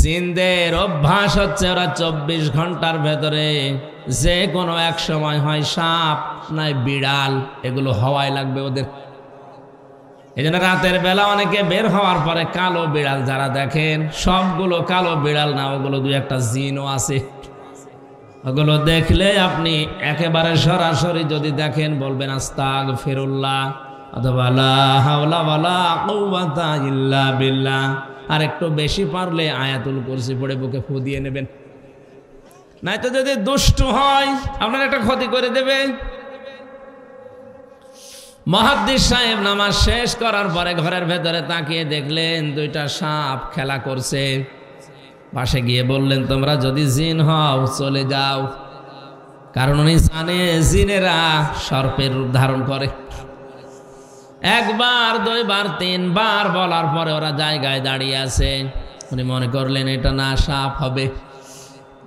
জিনদের অভ্যাস হচ্ছে ওরা 24 ঘন্টার ভেতরে যে কোনো এক সময় হয় সাপ নাই বিড়াল, এগুলো হওয়াই লাগবে ওদের। এই জন্য রাতের বেলা অনেকে বের হওয়ার পরে কালো বিড়াল যারা দেখেন, সবগুলো কালো বিড়াল না, ওগুলো দুই একটা জিনও আছে। ওগুলো দেখলে আপনি একেবারে সরাসরি যদি দেখেন বলবেন আস্তাগফিরুল্লাহ অথবা লা হাওলা ওয়ালা কুওয়াতা ইল্লা বিল্লাহ। আর একটু বেশি পারলে আয়াতুল কুরসি পড়ে বুকে ফু দিয়ে নেবেন, নাই তো যদি দুষ্ট হয় আপনার একটা ক্ষতি করে দেবে। মুহাদ্দিস সাহেব নামাজ শেষ করার পরে ঘরের ভেতরে তাকিয়ে দেখলেন দুইটা সাপ খেলা করছে। পাশে গিয়ে বললেন, তোমরা যদি জিন হও চলে যাও, কারণ উনি জানে জিনেরা সর্পের রূপ ধারণ করে। একবার দুইবার তিনবার বলার পরে ওরা জায়গায় দাঁড়িয়ে আছে। উনি মনে করলেন এটা না সাপ হবে,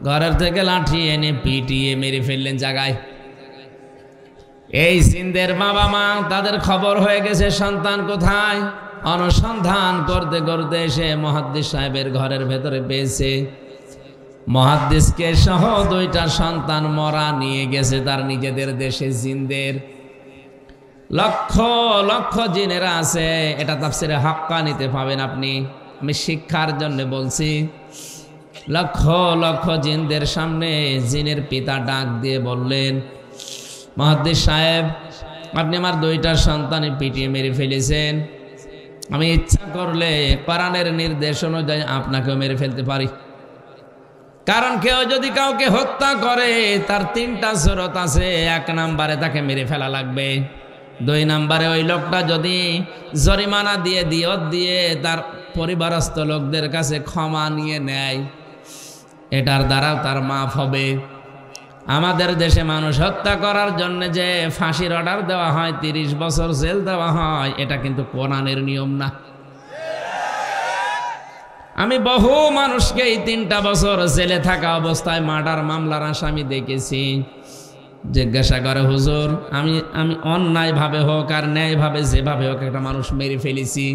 ঘরের থেকে লাঠি এনে পিটিয়ে মেরে ফেললেন জায়গায়। এই জিনদের বাবা মা তাদের খবর হয়ে গেছে সন্তান কোথায়, অনুসন্ধান করতে করতে এসে মুহাদ্দিস সাহেবের ঘরের ভেতরে পেয়েছে। মুহাদ্দিসকে সহ দুইটা সন্তান মরা নিয়ে গেছে তার নিজেদের দেশে। জিনদের লক্ষ লক্ষ জিনেরা আছে, এটা তাফসিরে হাক্কানিতে পাবেন আপনি। আমি শিক্ষার জন্য বলছি। লক্ষ লক্ষ জিনদের সামনে জিনের পিতা ডাক দিয়ে বললেন, মুহাদ্দিস সাহেব আপনি আমার দুইটা সন্তানই পিটিয়ে মেরে ফেলেছেন, আমি ইচ্ছা করলে কোরআনের নির্দেশ অনুযায়ী আপনাকেও মেরে ফেলতে পারি। কারণ কেউ যদি কাউকে হত্যা করে তার তিনটা শরত আছে। 1 নম্বরে তাকে মেরে ফেলা লাগবে, 2 নম্বরে ওই লোকটা যদি জরিমানা দিয়ে দিয়ত দিয়ে তার পরিবারস্থ লোকদের কাছে ক্ষমা নিয়ে নেয়, এটার দ্বারাও তার মাফ হবে। আমাদের দেশে মানুষ হত্যা করার জন্য যে ফাঁসির অর্ডার দেওয়া হয়, 30 বছর জেল দেওয়া হয়, এটা কিন্তু কোরআনের নিয়ম না। আমি বহু মানুষকে এই 3টা বছর জেলে থাকা অবস্থায় মার্ডার মামলার আসামি দেখেছি। জিজ্ঞাসা করে, হুজুর আমি অন্যায়ভাবে হোক আর ন্যায়ভাবে যেভাবে হোক একটা মানুষ মেরে ফেলেছি,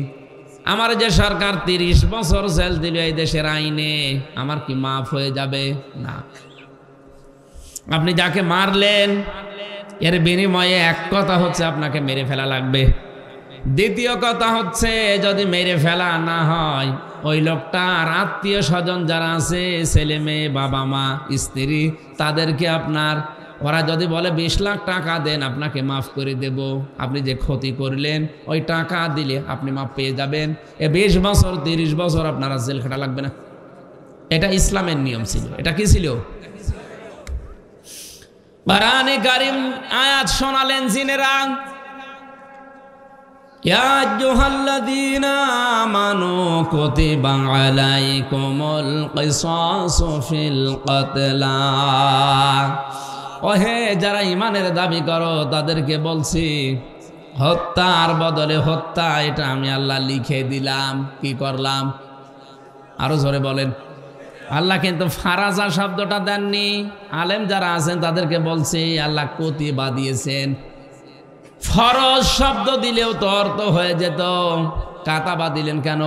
আমার যে সরকার 30 বছর জেল দিল এই দেশের আইনে, আমার কি মাফ হয়ে যাবে? না। আপনি যাকে মারলেন এর বিনিময়ে এক কথা হচ্ছে আপনাকে মেরে ফেলা লাগবে। দ্বিতীয় কথা হচ্ছে যদি মেরে ফেলা না হয়, ওই লোকটার আত্মীয় স্বজন যারা আছে, ছেলে মেয়ে বাবা মা স্ত্রী, তাদেরকে আপনার, ওরা যদি বলে 20 লাখ টাকা দেন আপনাকে মাফ করে দেব, আপনি যে ক্ষতি করলেন ওই টাকা দিলে আপনি মাফ পেয়ে যাবেন। 20 বছর 30 বছর আপনারা জেল খাটা লাগবে না। এটা ইসলামের নিয়ম ছিল। এটা কি ছিল? কোরআনে কারীম আয়াত শোনালেন জিনেরা, ইয়া আইয়ুহাল্লাযীনা আমানু কুতিবা আলাইকুমুল কিসাসু ফিল কতলা। ওহে যারা ঈমানের দাবি করো তাদেরকে বলছি, হত্যার বদলে হত্যা এটা আমি আল্লাহ লিখে দিলাম। কি করলাম? আরো জোরে বলেন। আল্লাহ কিন্তু ফারাজা শব্দটা দেননি। আলেম যারা আছেন তাদেরকে বলছি আল্লাহ কুতিবা দিয়েছেন। ফরজ শব্দ দিলেও তো অর্থ হয়ে যেত, কাতাবা দিলেন কেন?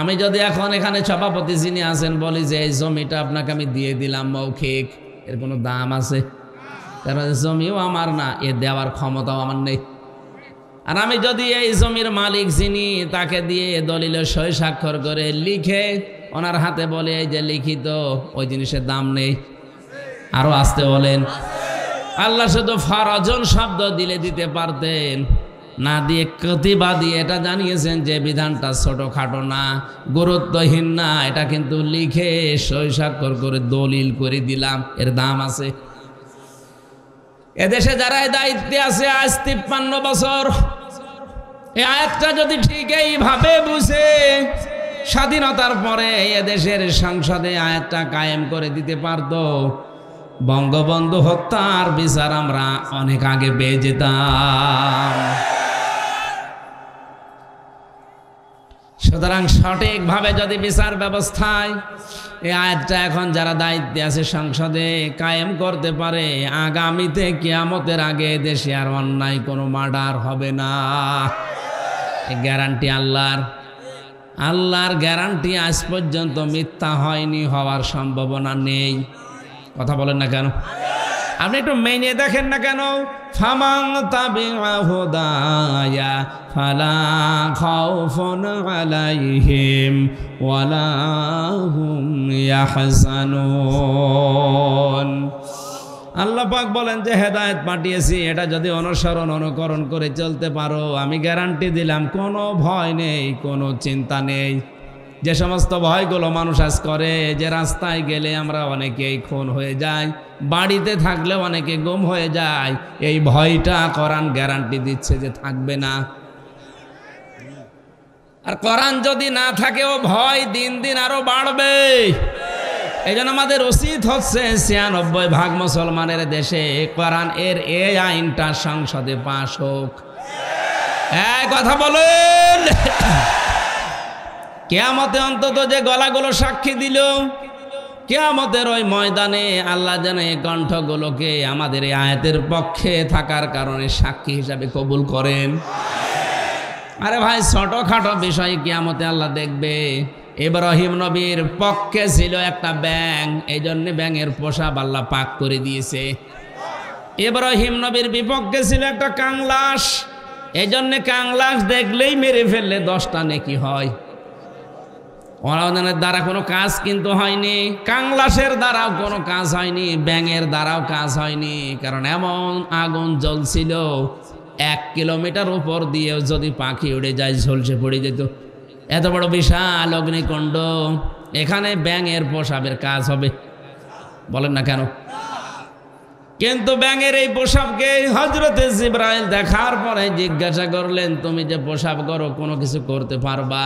আমি যদি এখন এখানে সভাপতি যিনি আছেন বলি যে এই জমিটা আপনাকে আমি দিয়ে দিলাম মৌখিক, এর কোনো দাম আছে? কারণ জমিও আমার না, এ দেওয়ার ক্ষমতাও আমার নেই। আর আমি যদি এই জমির মালিক যিনি, তাকে দিয়ে দলিলে সই স্বাক্ষর করে লিখে ওনার হাতে বলে এই যে লিখিত, ওই জিনিসের দাম নেই। আরো আসতে বলেন। আল্লাহ শুধু ফরজন শব্দ দিলে দিতে পারতেন, না দিয়ে কুতিবা দিয়ে এটা জানিয়েছেন যে বিধানটা ছোটখাটো না, গুরুত্বহীন না, এটা কিন্তু লিখে সই স্বাক্ষর করে দলিল করে দিলাম, এর দাম আছে। এদেশে যারা এই দায়িত্বে আছে আজ 53 বছর, এই আয়াতটা যদি ঠিক এইভাবে বুঝে স্বাধীনতার পরে এদেশের সংসদে আয়াতটা কায়েম করে দিতে পারতো, বঙ্গবন্ধু হত্যার বিচার আমরা অনেক আগে পেয়ে যেতাম। সুতরাং সঠিকভাবে যদি বিচার ব্যবস্থায় এই আয়াতটা এখন যারা দায়িত্বে আছে সংসদে কায়েম করতে পারে, আগামীতে কিয়ামতের আগে দেশে আর অন্যায় কোনো মার্ডার হবে না। এই গ্যারান্টি আল্লাহর। আল্লাহর গ্যারান্টি আজ পর্যন্ত মিথ্যা হয়নি, হওয়ার সম্ভাবনা নেই। কথা বলেন না কেন? আপনি একটু মেনে দেখেন না কেন? ফামান তাবিআ হুদায়া ফালা খাউফুন আলাইহিম ওয়ালা হুম ইয়াহজানুন। আল্লাহ পাক বলেন যে হেদায়েত পাঠিয়েছি, এটা যদি অনুসরণ অনুকরণ করে চলতে পারো, আমি গ্যারান্টি দিলাম কোনো ভয় নেই, কোনো চিন্তা নেই। যে সমস্ত ভয়গুলো মানুষ আজ করে, যে রাস্তায় গেলে আমরা অনেকেই খুন হয়ে যাই, বাড়িতে থাকলে অনেকে গুম হয়ে যায়, এই ভয়টা কোরআন গ্যারান্টি দিচ্ছে যে থাকবে না। আর কোরআন যদি না থাকে, ও ভয় দিন দিন আরো বাড়বে। এই জন্য আমাদের উচিত হচ্ছে ৯৬% মুসলমানের দেশে কোরআন এর এই আইনটা সংসদে পাশ হোক। এই কথা বলেন। কিয়ামতে অন্তত যে গলাগুলো সাক্ষী দিল, কিয়ামতের ওই ময়দানে আল্লাহ যেন এই কণ্ঠগুলোকে আমাদের এই আয়াতের পক্ষে থাকার কারণে সাক্ষী হিসাবে কবুল করেন। আরে ভাই, ছোটখাটো বিষয় কিয়ামতে আল্লাহ দেখবে। ইব্রাহিম নবীর পক্ষে ছিল একটা ব্যাঙ, এই জন্য ব্যাঙের পোশাক আল্লাহ পাক করে দিয়েছে। ইব্রাহিম নবীর বিপক্ষে ছিল একটা কাংলাস, এই জন্য কাংলাস দেখলেই মেরে ফেললে 10টা নেকি হয়। ওরানের দ্বারা কোনো কাজ কিন্তু হয়নি, কাংলাসের দ্বারাও কোনো কাজ হয়নি, ব্যাঙের দ্বারাও কাজ হয়নি। কারণ এমন আগুন জ্বলছিল, 1 কিলোমিটার উপর দিয়েও যদি পাখি উড়ে যায় ঝলসে পড়ে যেত। এত বড় বিশাল অগ্নিকুণ্ড, এখানে ব্যাঙের পোশাকের কাজ হবে? বলেন না কেন? কিন্তু ব্যাঙের এই পোশাককে হযরতে জিবরাইল দেখার পরে জিজ্ঞাসা করলেন, তুমি যে পোশাক করো কোনো কিছু করতে পারবা?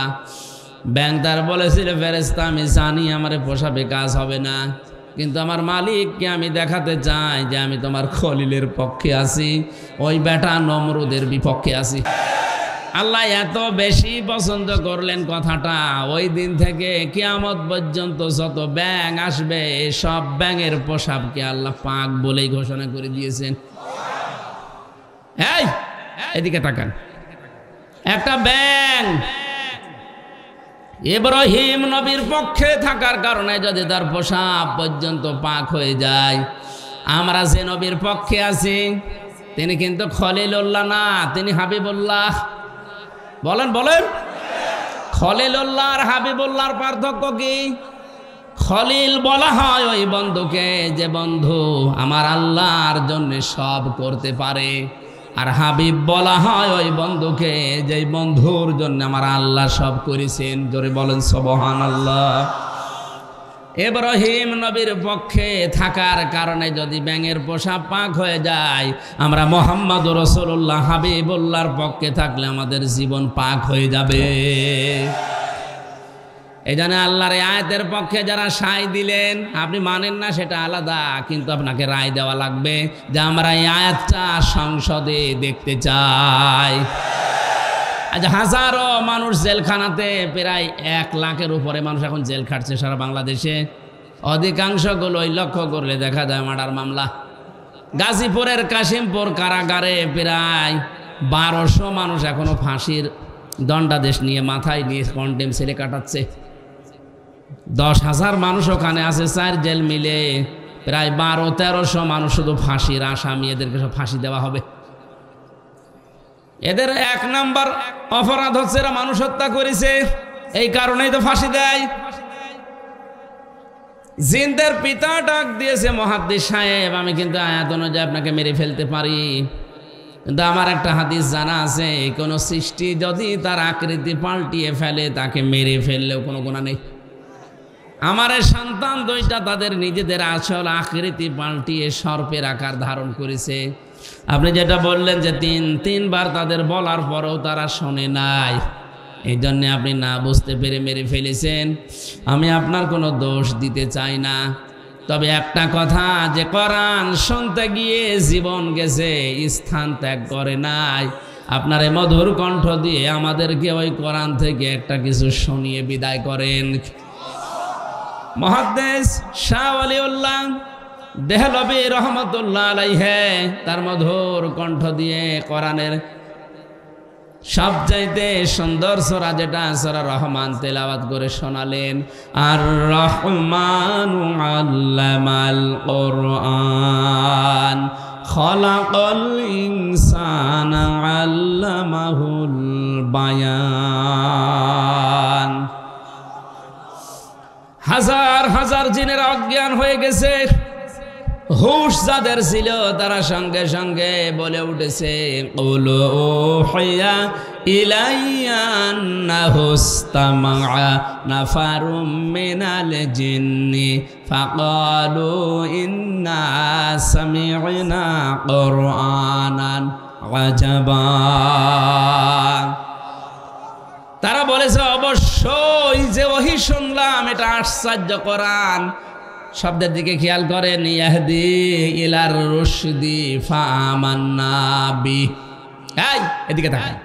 ব্যাঙ তার বলেছিল, ফেরেশতা আমি জানি আমার পোশাকে কাজ হবে না, কিন্তু আমার মালিককে আমি দেখাতে চাই যে আমি তোমার খলিলের পক্ষে আছি, ওই বেটা নমরুদের বিপক্ষে আছি। আল্লাহ এত বেশি পছন্দ করলেন কথাটা, ওই দিন থেকে কিয়ামত পর্যন্ত যত ব্যাঙ আসবে সব ব্যাঙের পোশাককে আল্লাহ পাক বলেই ঘোষণা করে দিয়েছেন। এই এদিকে তাকান, একটা ব্যাঙ ইব্রাহিম নবীর পক্ষে থাকার কারণে যদি তার পোশাক পর্যন্ত পাক হয়ে যায়, আমরা যে নবীর পক্ষে আছি তিনি কিন্তু খলিলুল্লাহ না, তিনি হাবিবুল্লাহ। বলেন বলেন, খলিলুল্লাহ আর হাবিবুল্লাহর পার্থক্য কি? খলিল বলা হয় ওই বন্ধুকে যে বন্ধু আমার আল্লাহর জন্য সব করতে পারে, আর হাবিব বলা হয় ওই বন্ধুকে যে বন্ধুর জন্য আমার আল্লাহ সব করেছেন। জোরে বলেন সুবহানাল্লাহ। ইব্রাহিম নবীর পক্ষে থাকার কারণে যদি ব্যাঙের পোশাক পাক হয়ে যায়, আমরা মুহাম্মদুর রাসূলুল্লাহ হাবিবুল্লাহর পক্ষে থাকলে আমাদের জীবন পাক হয়ে যাবে। এই জন্য আল্লাহর আয়াতের পক্ষে যারা সায় দিলেন, আপনি মানেন না সেটা আলাদা, কিন্তু আপনাকে রায় দেওয়া লাগবে যে আমরা এই আয়াতটা সংসদে দেখতে চাই। আজ হাজারো মানুষ জেলখানাতে, প্রায় 1 লাখের উপরে মানুষ এখন জেল খাটছে সারা বাংলাদেশে। অধিকাংশগুলোই লক্ষ্য করলে দেখা যায় মার্ডার মামলা। গাজীপুরের কাশিমপুর কারাগারে প্রায় 1200 মানুষ এখনো ফাঁসির দণ্ডাদেশ নিয়ে মাথায় নিয়ে কন্টেম ছেলে কাটাচ্ছে। 10,000 মানুষ ওখানে আছে, 4 জেল মিলে প্রায় 1200-1300 মানুষ শুধু ফাঁসির আসামি, এদেরকে সব ফাঁসি দেওয়া হবে। এদের 1 নাম্বার অপরাধ হচ্ছে এরা মানুষ হত্যা করেছে, এই কারণেই তো ফাঁসি দেয়। জিনদের পিতা ডাক দিয়েছে, মুহাদ্দিস সাহেব আমি কিন্তু আয়াত অনুযায়ী আপনাকে মেরে ফেলতে পারি, কিন্তু আমার একটা হাদিস জানা আছে, কোনো সৃষ্টি যদি তার আকৃতি পাল্টিয়ে ফেলে তাকে মেরে ফেললেও কোনো গুনাহ নেই। আমার সন্তান 2টা তাদের নিজেদের আসল আকৃতি পাল্টিয়ে সর্পের আকার ধারণ করেছে। আপনি যেটা বললেন যে 3বার তাদের বলার পরেও তারা শোনে নাই, এই জন্যে আপনি না বুঝতে পেরে মেরে ফেলেছেন। আমি আপনার কোনো দোষ দিতে চাই না, তবে একটা কথা, যে কোরআন শুনতে গিয়ে জীবন গেছে, স্থান ত্যাগ করে নাই। আপনার এই মধুর কণ্ঠ দিয়ে আমাদেরকে ওই কোরআন থেকে একটা কিছু শুনিয়ে বিদায় করেন। মুহাদ্দিস শাহ ওয়ালিউল্লাহ দেহলভী রহমতুল্লাহ আলাইহি তার মধুর কণ্ঠ দিয়ে কোরআনের সবচাইতে সুন্দর সূরা যেটা সূরা রহমান তেলাওয়াত করে শোনালেন, আর রহমানু আল্লামাল কুরআন খলাকাল ইনসানা আল্লামাহুল বায়ান। হাজার হাজার জিনেরা অজ্ঞান হয়ে গেছে, হুশ যাদের ছিল তারা সঙ্গে সঙ্গে বলে উঠেছে, কুলু উহিয়া ইলাইয়া আন্নাহু ইসতামা'a নাফারুম মিনাল জিন্নি ফাকালু ইন্না সামি'না কুরআনান আজাবা। তারা বলেছে অবশ্যই যে ওহী শুনলাম এটা আশ্চর্য কোরআন। শব্দের দিকে খেয়াল করেন, ইয়াহদি ইলার রুশদি ফাআমান্না বি। এই এদিকে তাকান,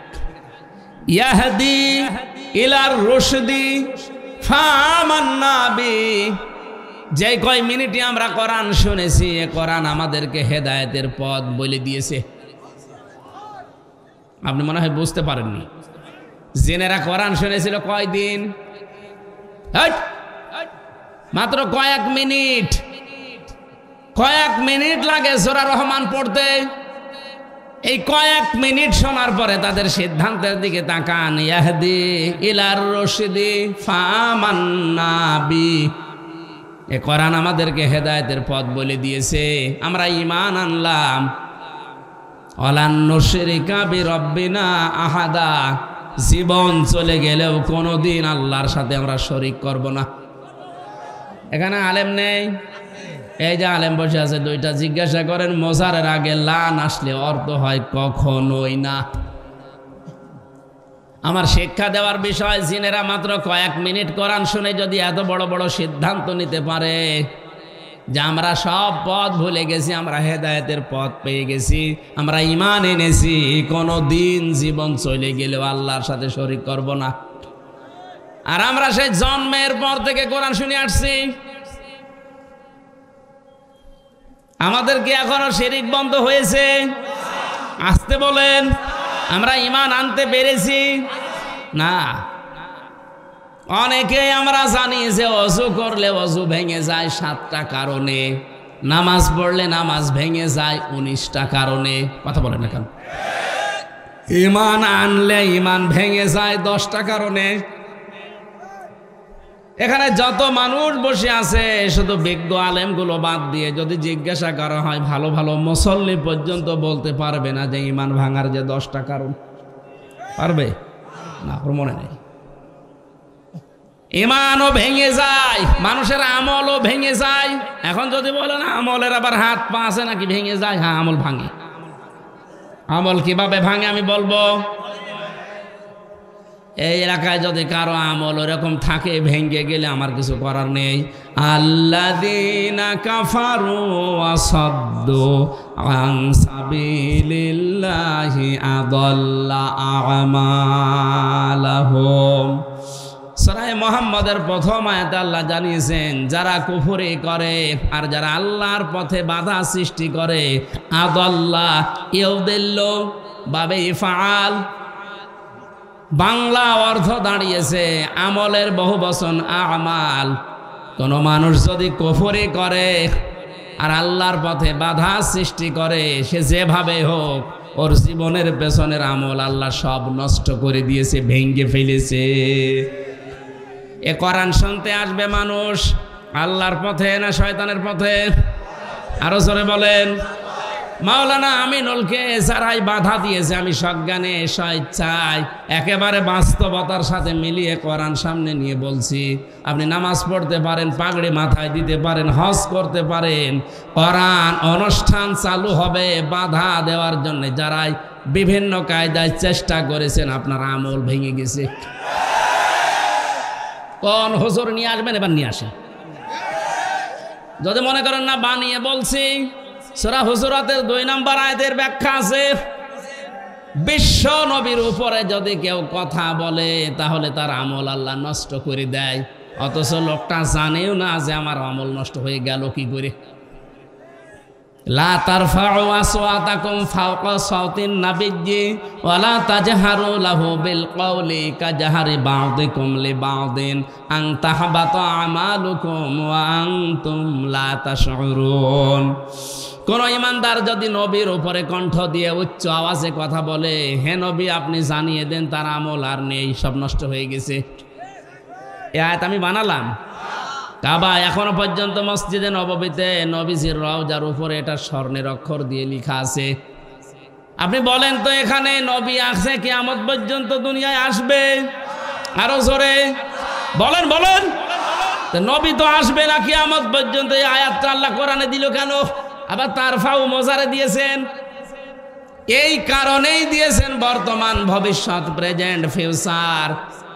ইয়াহদি ইলার রুশদি ফাআমান্না বি। যে কয় মিনিটে আমরা কোরআন শুনেছি, এ কোরআন আমাদেরকে হেদায়েতের পথ বলে দিয়েছে। আপনি মনে হয় বুঝতে পারেননি, জিনেরা কোরআন শুনেছিল কয়দিন? মাত্র কয়েক মিনিট। কয়েক মিনিট লাগে সূরা রহমান পড়তে। এই কয়েক মিনিট শোনার পরে তাদের সিদ্ধান্তের দিকে তাকান, ইয়াহদি ইলার রশিদি ফাআমান্না বি। এই কোরআন আমাদেরকে হেদায়েতের পথ বলে দিয়েছে, আমরা ঈমান আনলাম। ওয়ালান নুশরিকা বিরাব্বিনা আহাদা। জীবন চলে গেলেও কোনোদিন আল্লাহর সাথে আমরা শরীক করব না। এখানে আলেম নেই, এই যে আলেম বসে আছে দুইটা, জিজ্ঞাসা করেন মোজারের আগে লান আসলে অর্থ হয় কখনোই না। আমার শিক্ষা দেওয়ার বিষয়, জিনেরা মাত্র কয়েক মিনিট কোরআন শুনে যদি এত বড় বড় সিদ্ধান্ত নিতে পারে যে আমরা সব পথ ভুলে গেছি, আমরা হেদায়েতের পথ পেয়ে গেছি, আমরা ঈমান এনেছি, কোনো দিন জীবন চলে গেলেও আল্লাহর সাথে শরীক করব না। আর আমরা সেই জন্মের পর থেকে কোরআন শুনে আসছি, আমাদের কি এখনো শিরিক বন্ধ হয়েছে? আসতে বলেন, আমরা ঈমান আনতে পেরেছি না। অনেকে আমরা জানি যে অজু করলে অজু ভেঙে যায় 7টা কারণে, নামাজ পড়লে নামাজ ভেঙে যায় 19টা কারণে। কথা বলেন না কেন? ঈমান আনলে ঈমান ভেঙে যায় 10টা কারণে। এখানে যত মানুষ বসে আছে শুধু বিজ্ঞ আলেমগুলো বাদ দিয়ে যদি জিজ্ঞাসা করা হয়, ভালো ভালো মুসল্লি পর্যন্ত বলতে পারবে না যে ঈমান ভাঙার যে 10টা কারণ। পারবে না? ওর মনে নেই। ঈমানও ভেঙে যায়, মানুষের আমলও ভেঙে যায়। এখন যদি বলেন আমলের আবার হাত পা আছে নাকি ভেঙে যায়? হ্যাঁ, আমল ভাঙে। আমল কিভাবে ভাঙে আমি বলবো। এই এলাকায় যদি কারো আমল ওরকম থাকে, ভেঙে গেলে আমার কিছু করার নেই। আল্লাযীনা কাফারু ওয়া সাদ্দু আন সাবিলিল্লাহি আযাল্লা আমালাহুম। সূরা মুহাম্মাদের প্রথম আয়াতে আল্লাহ জানিয়েছেন, যারা কুফরি করে আর যারা আল্লাহর পথে বাধা সৃষ্টি করে, আযাল্লা ইউদিল্লু বাবে ইফআল, বাংলা অর্থ দাঁড়িয়েছে আমলের বহুবচন আমাল। কোন মানুষ যদি কুফরি করে আর আল্লাহর পথে বাধা সৃষ্টি করে, সে যেভাবে হোক ওর জীবনের পেছনের আমল আল্লাহ সব নষ্ট করে দিয়েছে, ভেঙে ফেলেছে। এ কোরআন শুনতে আসবে মানুষ আল্লাহর পথে না শয়তানের পথে? আরো জোরে বলেন। মাওলানা আমিনুলকে যারাই বাধা দিয়েছে, আমি সজ্ঞানে স্বেচ্ছায় একেবারে বাস্তবতার সাথে মিলিয়ে কোরআন সামনে নিয়ে বলছি, আপনি নামাজ পড়তে পারেন, পাগড়ি মাথায় দিতে পারেন, হজ করতে পারেন, কোরআন অনুষ্ঠান চালু হবে বাধা দেওয়ার জন্য যারাই বিভিন্ন কায়দায় চেষ্টা করেছেন, আপনার আমল ভেঙে গেছে। কোন হুজুর নিয়ে আসবেন? এবার নিয়ে আসেন। যদি মনে করেন না বানিয়ে বলছি, সূরা হুজুরাতের 2 নম্বর আয়াতের ব্যাখ্যা আছে, বিশ্ব নবীর উপরে যদি কেউ কথা বলে তাহলে তার আমল আল্লাহ নষ্ট করে দেয়, অথচ লোকটা জানেও না যে আমার আমল নষ্ট হয়ে গেল কি করে। লা তারফাউ আসওয়াতাকুম ফাওকা সাওতিন নাবিয়্যি ওয়া লা তাজহারু লাহু বিল কওলি কাজহারি বা'দিকুম লিবা'দিন আন তাহবাতা আমালুকুম ওয়া আনতুম লা তাশউরুন। কোন ইমানদার যদি নবীর উপরে কণ্ঠ দিয়ে উচ্চ আওয়াজে কথা বলে, হে নবী আপনি জানিয়ে দেন তার আমল আর নেই, সব নষ্ট হয়ে গেছে। এই আয়াত আমি বানালাম। কাবা এখনো পর্যন্ত মসজিদে নববীতে নবীজির রওজার উপরে এটা স্বর্ণের অক্ষর দিয়ে লেখা আছে। আপনি বলেন তো এখানে নবী আসে কিয়ামত পর্যন্ত দুনিয়ায় আসবে? আরো জোরে বলেন বলেন। তো নবী তো আসবে না কিয়ামত পর্যন্ত, এই আয়াতটা আল্লাহ কোরআনে দিল কেন? আবার তারফাউ মোজারে দিয়েছেন, এই কারণেই দিয়েছেন বর্তমান, ভবিষ্যৎ, প্রেজেন্ট, ফিউচার।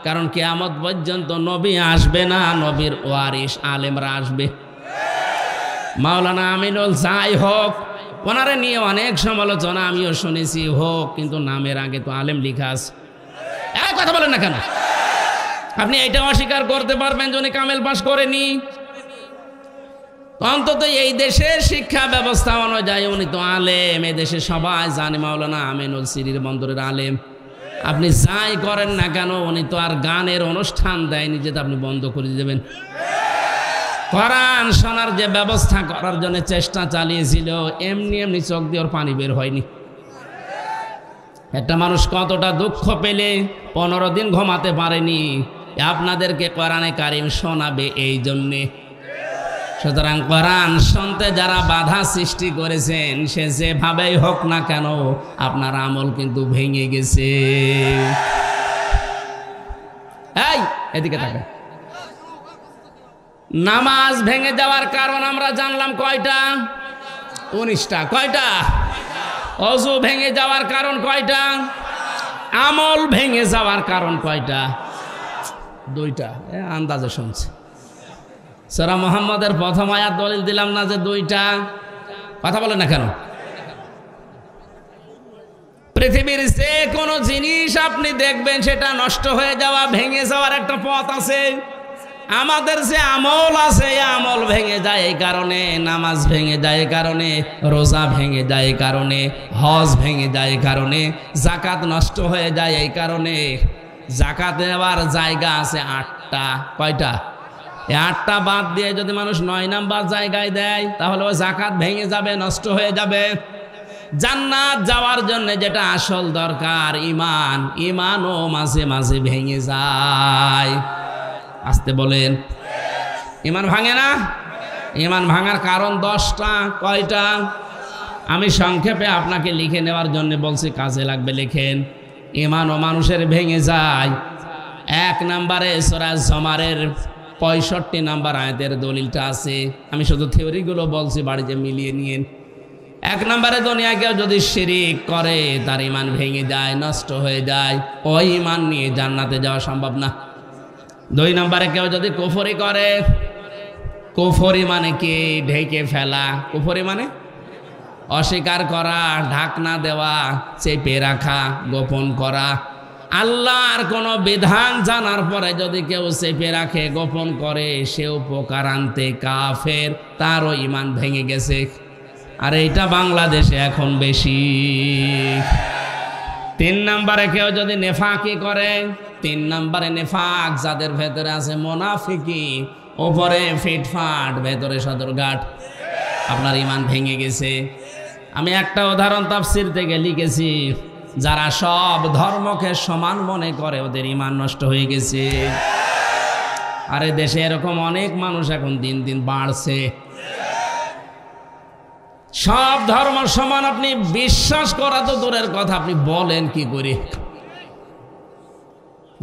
কারণ কিয়ামত পর্যন্ত নবী আসবে না, নবীর ওয়ারিস আলেমরা আসবে। মাওলানা আমিনুল যাই হোক, ওনারে নিয়ে অনেক সমালোচনা আমিও শুনেছি হোক, কিন্তু নামের আগে তো আলেম লিখা আছে। এক কথা বলেন না কেন? আপনি এটা অস্বীকার করতে পারবেন যে উনি কামেল পাস করেনি? অন্তত এই দেশের শিক্ষা ব্যবস্থা অনুযায়ী উনি তো আলেম, এই দেশে সবাই জানে মাওলানা আমিনুল সিরির বন্দরের আলেম। আপনি যাই করেন না কেন, উনি তো আর গানের অনুষ্ঠান দেয়নি যে আপনি বন্ধ করে দেবেন। কোরআন শোনার যে ব্যবস্থা করার জন্য চেষ্টা চালিয়েছিল, এমনি এমনি চোখ দিয়ে ওর পানি বের হয়নি। একটা মানুষ কতটা দুঃখ পেলে 15 দিন ঘুমাতে পারেনি, আপনাদেরকে কোরআনে কারিম শোনাবে এই জন্যে। সুতরাং কোরআন শুনতে যারা বাধা সৃষ্টি করেছেন, সে যেভাবেই হোক না কেন আপনার আমল কিন্তু ভেঙে গেছে। এই এদিকে তাকান। নামাজ ভেঙে যাওয়ার কারণ আমরা জানলাম কয়টা? 19টা। কয়টা? ওযু ভেঙে যাওয়ার কারণ কয়টা? আমল ভেঙে যাওয়ার কারণ কয়টা? 2টা। আন্দাজে শুনছে। সূরা মুহাম্মদের প্রথম আয়াত দলিল দিলাম না যে 2টা? কথা বলেন না কেন? পৃথিবীর যে কোনো জিনিস আপনি দেখবেন সেটা নষ্ট হয়ে যাওয়া, ভেঙে যাওয়ার একটা পথ আছে। আমাদের যে আমল আছে, আমল ভেঙে যায় এই কারণে, নামাজ ভেঙে যায় এই কারণে, রোজা ভেঙে যায় এই কারণে, হজ ভেঙে যায় এই কারণে, যাকাত নষ্ট হয়ে যায় এই কারণে। যাকাত নেওয়ার জায়গা আছে 8টা। কয়টা? 8টা বাদ দিয়ে যদি মানুষ 9 নাম্বার জায়গায় দেয়, তাহলে ওই যাকাত ভেঙে যাবে, নষ্ট হয়ে যাবে। জান্নাত যাওয়ার জন্য যেটা আসল দরকার, ঈমান, ঈমানও মাঝে মাঝে ভেঙে যায়। আসতে বলেন। ঈমান ভাঙে না? ঈমান ভাঙার কারণ 10টা। কয়টা? আমি সংক্ষেপে আপনাকে লিখে নেওয়ার জন্য বলছি, কাজে লাগবে লিখেন। ঈমানও মানুষের ভেঙে যায়। 1 নম্বরে সূরা জুমারের 65 নম্বর আয়াতের দলিলটা আছে। আমি শুধু থিওরিগুলো বলছি, বাড়িতে মিলিয়ে নিয়েন। 1 নম্বরে দুনিয়া কেউ যদি শিরিক করে, তার ঈমান ভেঙে যায়, নষ্ট হয়ে যায়। ওই ঈমান নিয়ে জান্নাতে যাওয়া সম্ভব না। 2 নম্বরে কেউ যদি কুফরি করে, কুফরি মানে কি? ঢেকে ফেলা। কুফরি মানে অস্বীকার করা, ঢাকনা দেওয়া, চেপে রাখা, গোপন করা। আল্লাহর কোন বিধান জানার পরে যদি কেউ চেপে রাখে, গোপন করে, সে উপকার আনতে কাফের, তারও ঈমান ভেঙে গেছে। আর এইটা বাংলাদেশে এখন বেশি। 3 নম্বরে কেউ যদি নেফাকি করে, 3 নম্বরে নেফাক যাদের ভেতরে আছে, মুনাফিকি, উপরে ফিটফাট, ভেতরে সদরঘাট, আপনার ঈমান ভেঙে গেছে। আমি একটা উদাহরণ তাফসীর থেকে লিখেছি, যারা সব ধর্মকে সমান মনে করে, ওদের ঈমান নষ্ট হয়ে গেছে। আরে দেশে এরকম অনেক মানুষ এখন দিন দিন বাড়ছে। সব ধর্ম সমান আপনি বিশ্বাস করা তো দূরের কথা, আপনি বলেন কি করে?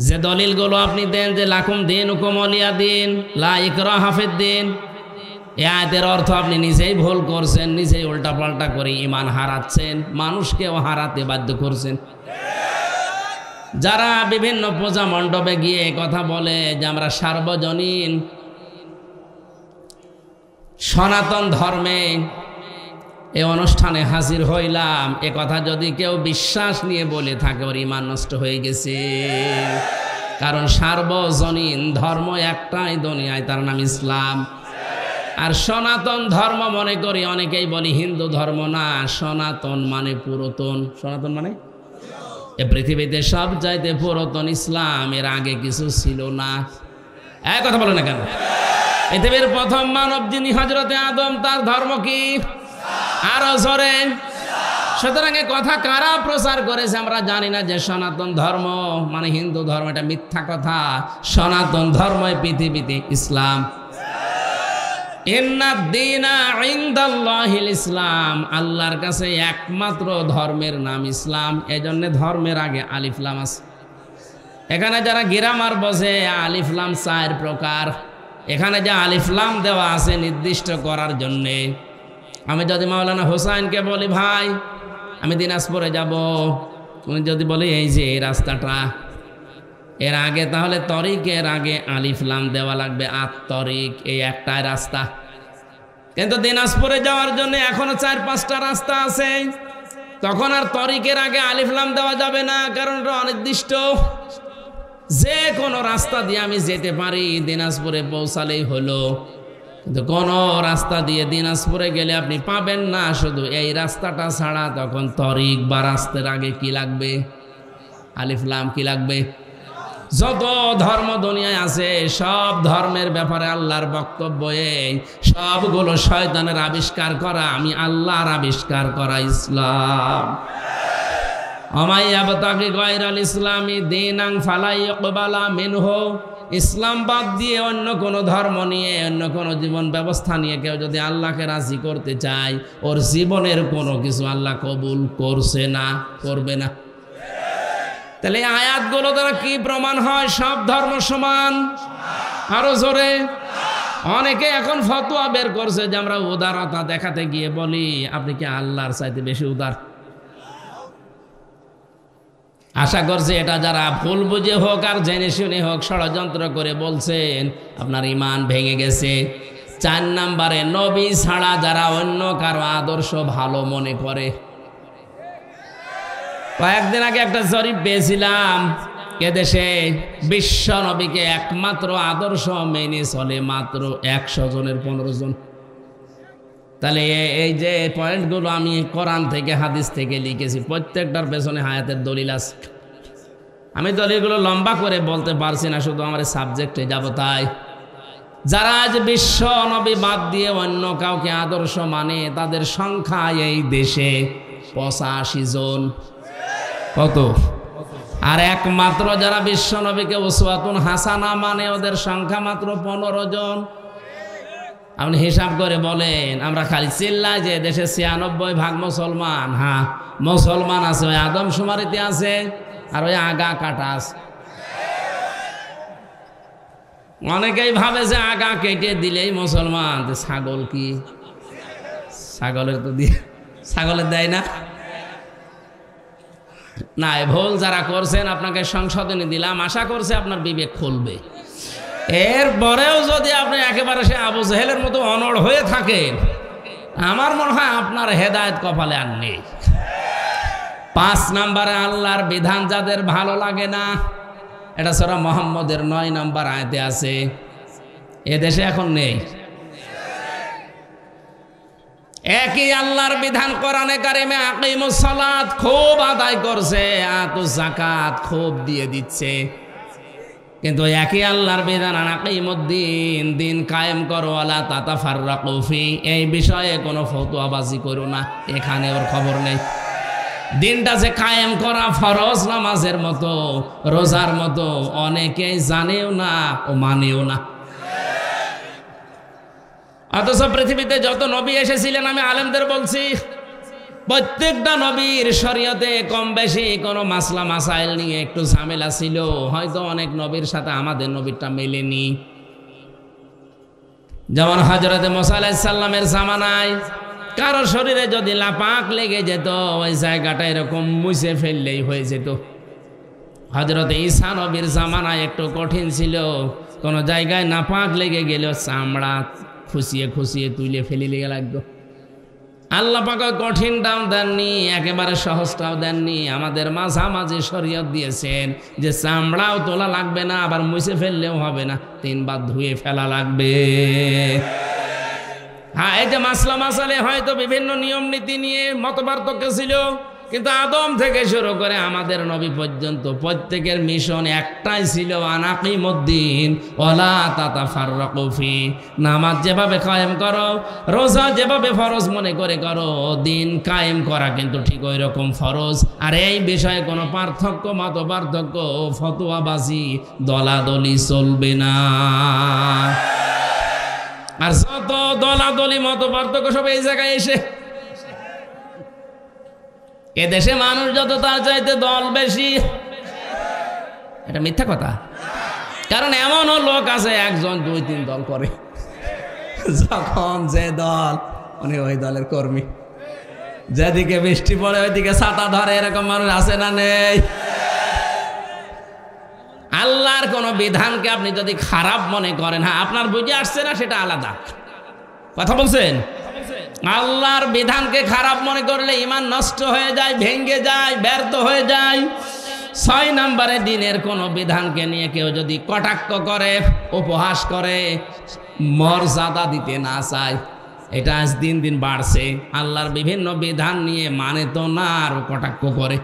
যে দলিলগুলো আপনি দেন যে লাকুম দীনুকুম ওয়ালিয়া দীন, লা ইকরাহা ফিদ্দীন, এই আয়াতের অর্থ আপনি নিজেই ভুল করছেন, নিজেই উল্টাপাল্টা করে ঈমান হারাচ্ছেন, মানুষকেও হারাতে বাধ্য করছেন। যারা বিভিন্ন পূজা মণ্ডপে গিয়ে কথা বলে যে আমরা সার্বজনীন সনাতন ধর্মে এই অনুষ্ঠানে হাজির হইলাম, এ কথা যদি কেউ বিশ্বাস নিয়ে বলে থাকে, ওর ঈমান নষ্ট হয়ে গেছে। কারণ সার্বজনীন ধর্ম একটাই দুনিয়ায়, তার নাম ইসলাম। আর সনাতন ধর্ম মনে করি অনেকেই বলি হিন্দু ধর্ম না, সনাতন মানে পুরাতন। সনাতন মানে এ পৃথিবীতে সব চাইতে পুরাতন ইসলাম, এর আগে কিছু ছিল না। এক কথা বলো না কেন? পৃথিবীর প্রথম মানব যিনি হযরতে আদম, তার ধর্ম কি? আরো জোরে। সুতরাং এ কথা কারা প্রচার করেছে আমরা জানি না, যে সনাতন ধর্ম মানে হিন্দু ধর্ম, এটা মিথ্যা কথা। সনাতন ধর্মই পৃথিবীতে ইসলাম। ইন্নাদ-দীনা ইনদাল্লাহিল ইসলাম, আল্লাহর কাছে একমাত্র ধর্মের নাম ইসলাম। এজন্য ধর্মের আগে আলিফ লাম আছে। এখানে যারা গ্রামার বসে, আলিফ লাম 4 প্রকার। এখানে যে আলিফ লাম দেওয়া আছে নির্দিষ্ট করার জন্যে। আমি যদি মাওলানা হোসাইনকে বলি ভাই আমি দিনাজপুরে যাব, উনি যদি বলে এই যে এই রাস্তাটা, এর আগে তাহলে তরিকের আগে আলিফ লাম দেওয়া লাগবে। তরিক এই একটাই রাস্তা, কিন্তু দিনাজপুরে যাওয়ার জন্য এখনো 4-5টা রাস্তা আছে। তখন আর তরিকের আগে আলিফ লাম দেওয়া যাবে না, কারণ এটা অনির্দিষ্ট। যে কোনো রাস্তা দিয়ে আমি যেতে পারি, দিনাজপুরে পৌঁছালেই হলো। কিন্তু কোন রাস্তা দিয়ে দিনাজপুরে গেলে আপনি পাবেন না শুধু এই রাস্তাটা ছাড়া। তখন তরিক বা রাস্তার আগে কি লাগবে? আলিফ লাম। কি লাগবে? যত ধর্ম দুনিয়ায় আছে সব ধর্মের ব্যাপারে আল্লাহর বক্তব্য এই, সবগুলো শয়তানের আবিষ্কার করা, আমি আল্লাহর আবিষ্কার করা ইসলাম। আমাইয়াবতাগি গায়রাল ইসলামি দীনান ফালা ইকবালা মিনহু, ইসলাম বাদ দিয়ে অন্য কোনো ধর্ম নিয়ে, অন্য কোনো জীবন ব্যবস্থা নিয়ে কেউ যদি আল্লাহকে রাজি করতে চায়, ওর জীবনের কোনো কিছু আল্লাহ কবুল করছে না, করবে না। তাহলে আয়াতগুলো দ্বারা কি প্রমাণ হয়? সব ধর্ম সমান। আরো জোরে। অনেকে এখন ফতোয়া বের করছে যে আমরা উদারতা দেখাতে গিয়ে বলি আপনি কি আল্লাহর চাইতে বেশি উদার? আশা করছি এটা যারা ভুল বুঝে হোক আর জেনে শুনে হোক ষড়যন্ত্র করে বলছেন, আপনার ঈমান ভেঙে গেছে। 4 নম্বরে, নবী ছাড়া যারা অন্য কারো আদর্শ ভালো মনে করে। কয়েকদিন আগে একটা জরিপ পেয়েছিলাম, এদেশে বিশ্ব নবীকে একমাত্র আদর্শ মেনে চলে মাত্র 100 জনের 15 জন। তাহলে এই যে পয়েন্টগুলো আমি কোরআন থেকে হাদিস থেকে লিখেছি, প্রত্যেকটার পেছনে হায়াতের দলিল আছে। আমি দলিলগুলো লম্বা করে বলতে পারছি না, শুধু আমার সাবজেক্টে যাব। তাই যারা আজ বিশ্ব নবী বাদ দিয়ে অন্য কাউকে আদর্শ মানে, তাদের সংখ্যা এই দেশে 85 জন। কত? আর একমাত্র যারা বিশ্ব নবীকে উসওয়াতুন হাসানা মানে, ওদের সংখ্যা মাত্র 15 জন। আপনি হিসাব করে বলেন, আমরা খালি চিল্লাই যে দেশে 96% মুসলমান। হ্যাঁ, মুসলমান আছে, ওই আদমশুমারিতে আছে, আর ওই আগা কাটা আছে। অনেকেই ভাবে যে আগা কেটে দিলেই মুসলমান। ছাগল কি? ছাগলের তো দিয়ে, ছাগলের দেয় না। না, ভুল যারা করছেন আপনাকে সংশোধনী দিলাম, আশা করছে আপনার বিবেক খুলবে। এরপরেও যদি আপনি একেবারে সে আবু জেহেলের মতো অনড় হয়ে থাকেন, আমার মনে হয় আপনার হেদায়েত কপালে আর নেই। 5 নম্বরে, আল্লাহর বিধান যাদের ভালো লাগে না, এটা সূরা মুহাম্মদের 9 নম্বর আয়াতে আছে। এদেশে এখন নেই। একই আল্লাহর বিধান কোরআনে কারিমে আকিমুস সালাত খুব আদায় করছে, আতুজ যাকাত খুব দিয়ে দিচ্ছে, কিন্তু একই আল্লাহর বিধান আকিমুদ্দিন, দিন কায়েম করো, ওয়ালা তাতাফাররাকু ফি, এই বিষয়ে কোনো ফতোয়াবাজি করো না। এখানে ওর খবর নেই। দিনটা যে কায়েম করা ফরজ নামাজের মতো, রোজার মতো, অনেকেই জানেও না ও মানেও না। অথচ পৃথিবীতে যত নবী এসেছিলেন, আমি আলেমদের বলছি, প্রত্যেকটা নবীর শরীয়তে কম বেশি কোনো মাসলা মাসাইল নিয়ে একটু ঝামেলা ছিল। হয়তো অনেক নবীর সাথে আমাদের নবীরটা মেলেনি। যেমন হযরতে মুসা আলাইহিস সালামের জামানায় কারো শরীরে যদি লাপাক লেগে যেত, ওই জায়গাটা এরকম মুছে ফেললেই হয়ে যেত। হযরতে ঈসা নবীর জামানায় একটু কঠিন ছিল, কোনো জায়গায় নাপাক লেগে গেল চামড়া খুশিয়ে খুশিয়ে তুলে ফেলে লেগে লাগতো। আল্লাহ পাক কঠিনটাও দেননি, একেবারে সহজটাও দেননি, আমাদের মাঝামাঝি শরীয়ত দিয়েছেন যে চামড়াও তোলা লাগবে না, আবার মুছে ফেললেও হবে না, 3 বার ধুয়ে ফেলা লাগবে। হ্যাঁ, এই যে মাসলা মাসালে হয়তো বিভিন্ন নিয়ম নীতি নিয়ে মতপার্থক্য ছিল, কিন্তু আদম থেকে শুরু করে আমাদের নবী পর্যন্ত প্রত্যেকের মিশন একটাই ছিল, আনাকিমুদ্দিন ওয়ালা তাতাফাররাকু ফি। নামাজ যেভাবে কায়েম করো, রোজা যেভাবে ফরজ মনে করে করো, দিন কায়েম করা কিন্তু ঠিক ওই রকম ফরজ। আর এই বিষয়ে কোনো পার্থক্য, মত পার্থক্য, ফতোয়াবাজি, দলাদলি চলবে না। আর যত দলাদলি মত পার্থক্য সব এই জায়গায় এসে, এদেশে মানুষ যত তার চাইতে দল বেশি। এটা মিথ্যা কথা, কারণ এমনও লোক আছে একজন 2-3 দল করে, যখন যে দল উনি ওই দলের কর্মী, যেদিকে বৃষ্টি পড়ে ওইদিকে ছাতা ধরে, এরকম মানুষ আছে না নেই? আল্লাহর কোন বিধানকে আপনি যদি খারাপ মনে করেন, হ্যাঁ আপনার বুঝে আসছে না সেটা আলাদা কথা বলছেন। আল্লাহর বিধানকে খারাপ মনে করলে ঈমান নষ্ট হয়ে যায়, ভেঙে যায়, ব্যর্থ হয়ে যায়। 6 নম্বরে দিনের কোন বিধানকে নিয়ে কেউ যদি কটাক্ষ করে, উপহাস করে, মর্যাদা দিতে না চায়, এটা আজ দিন দিন বাড়ছে। আল্লাহর বিভিন্ন বিধান নিয়ে মানে তো না, আরো কটাক্ষ করে,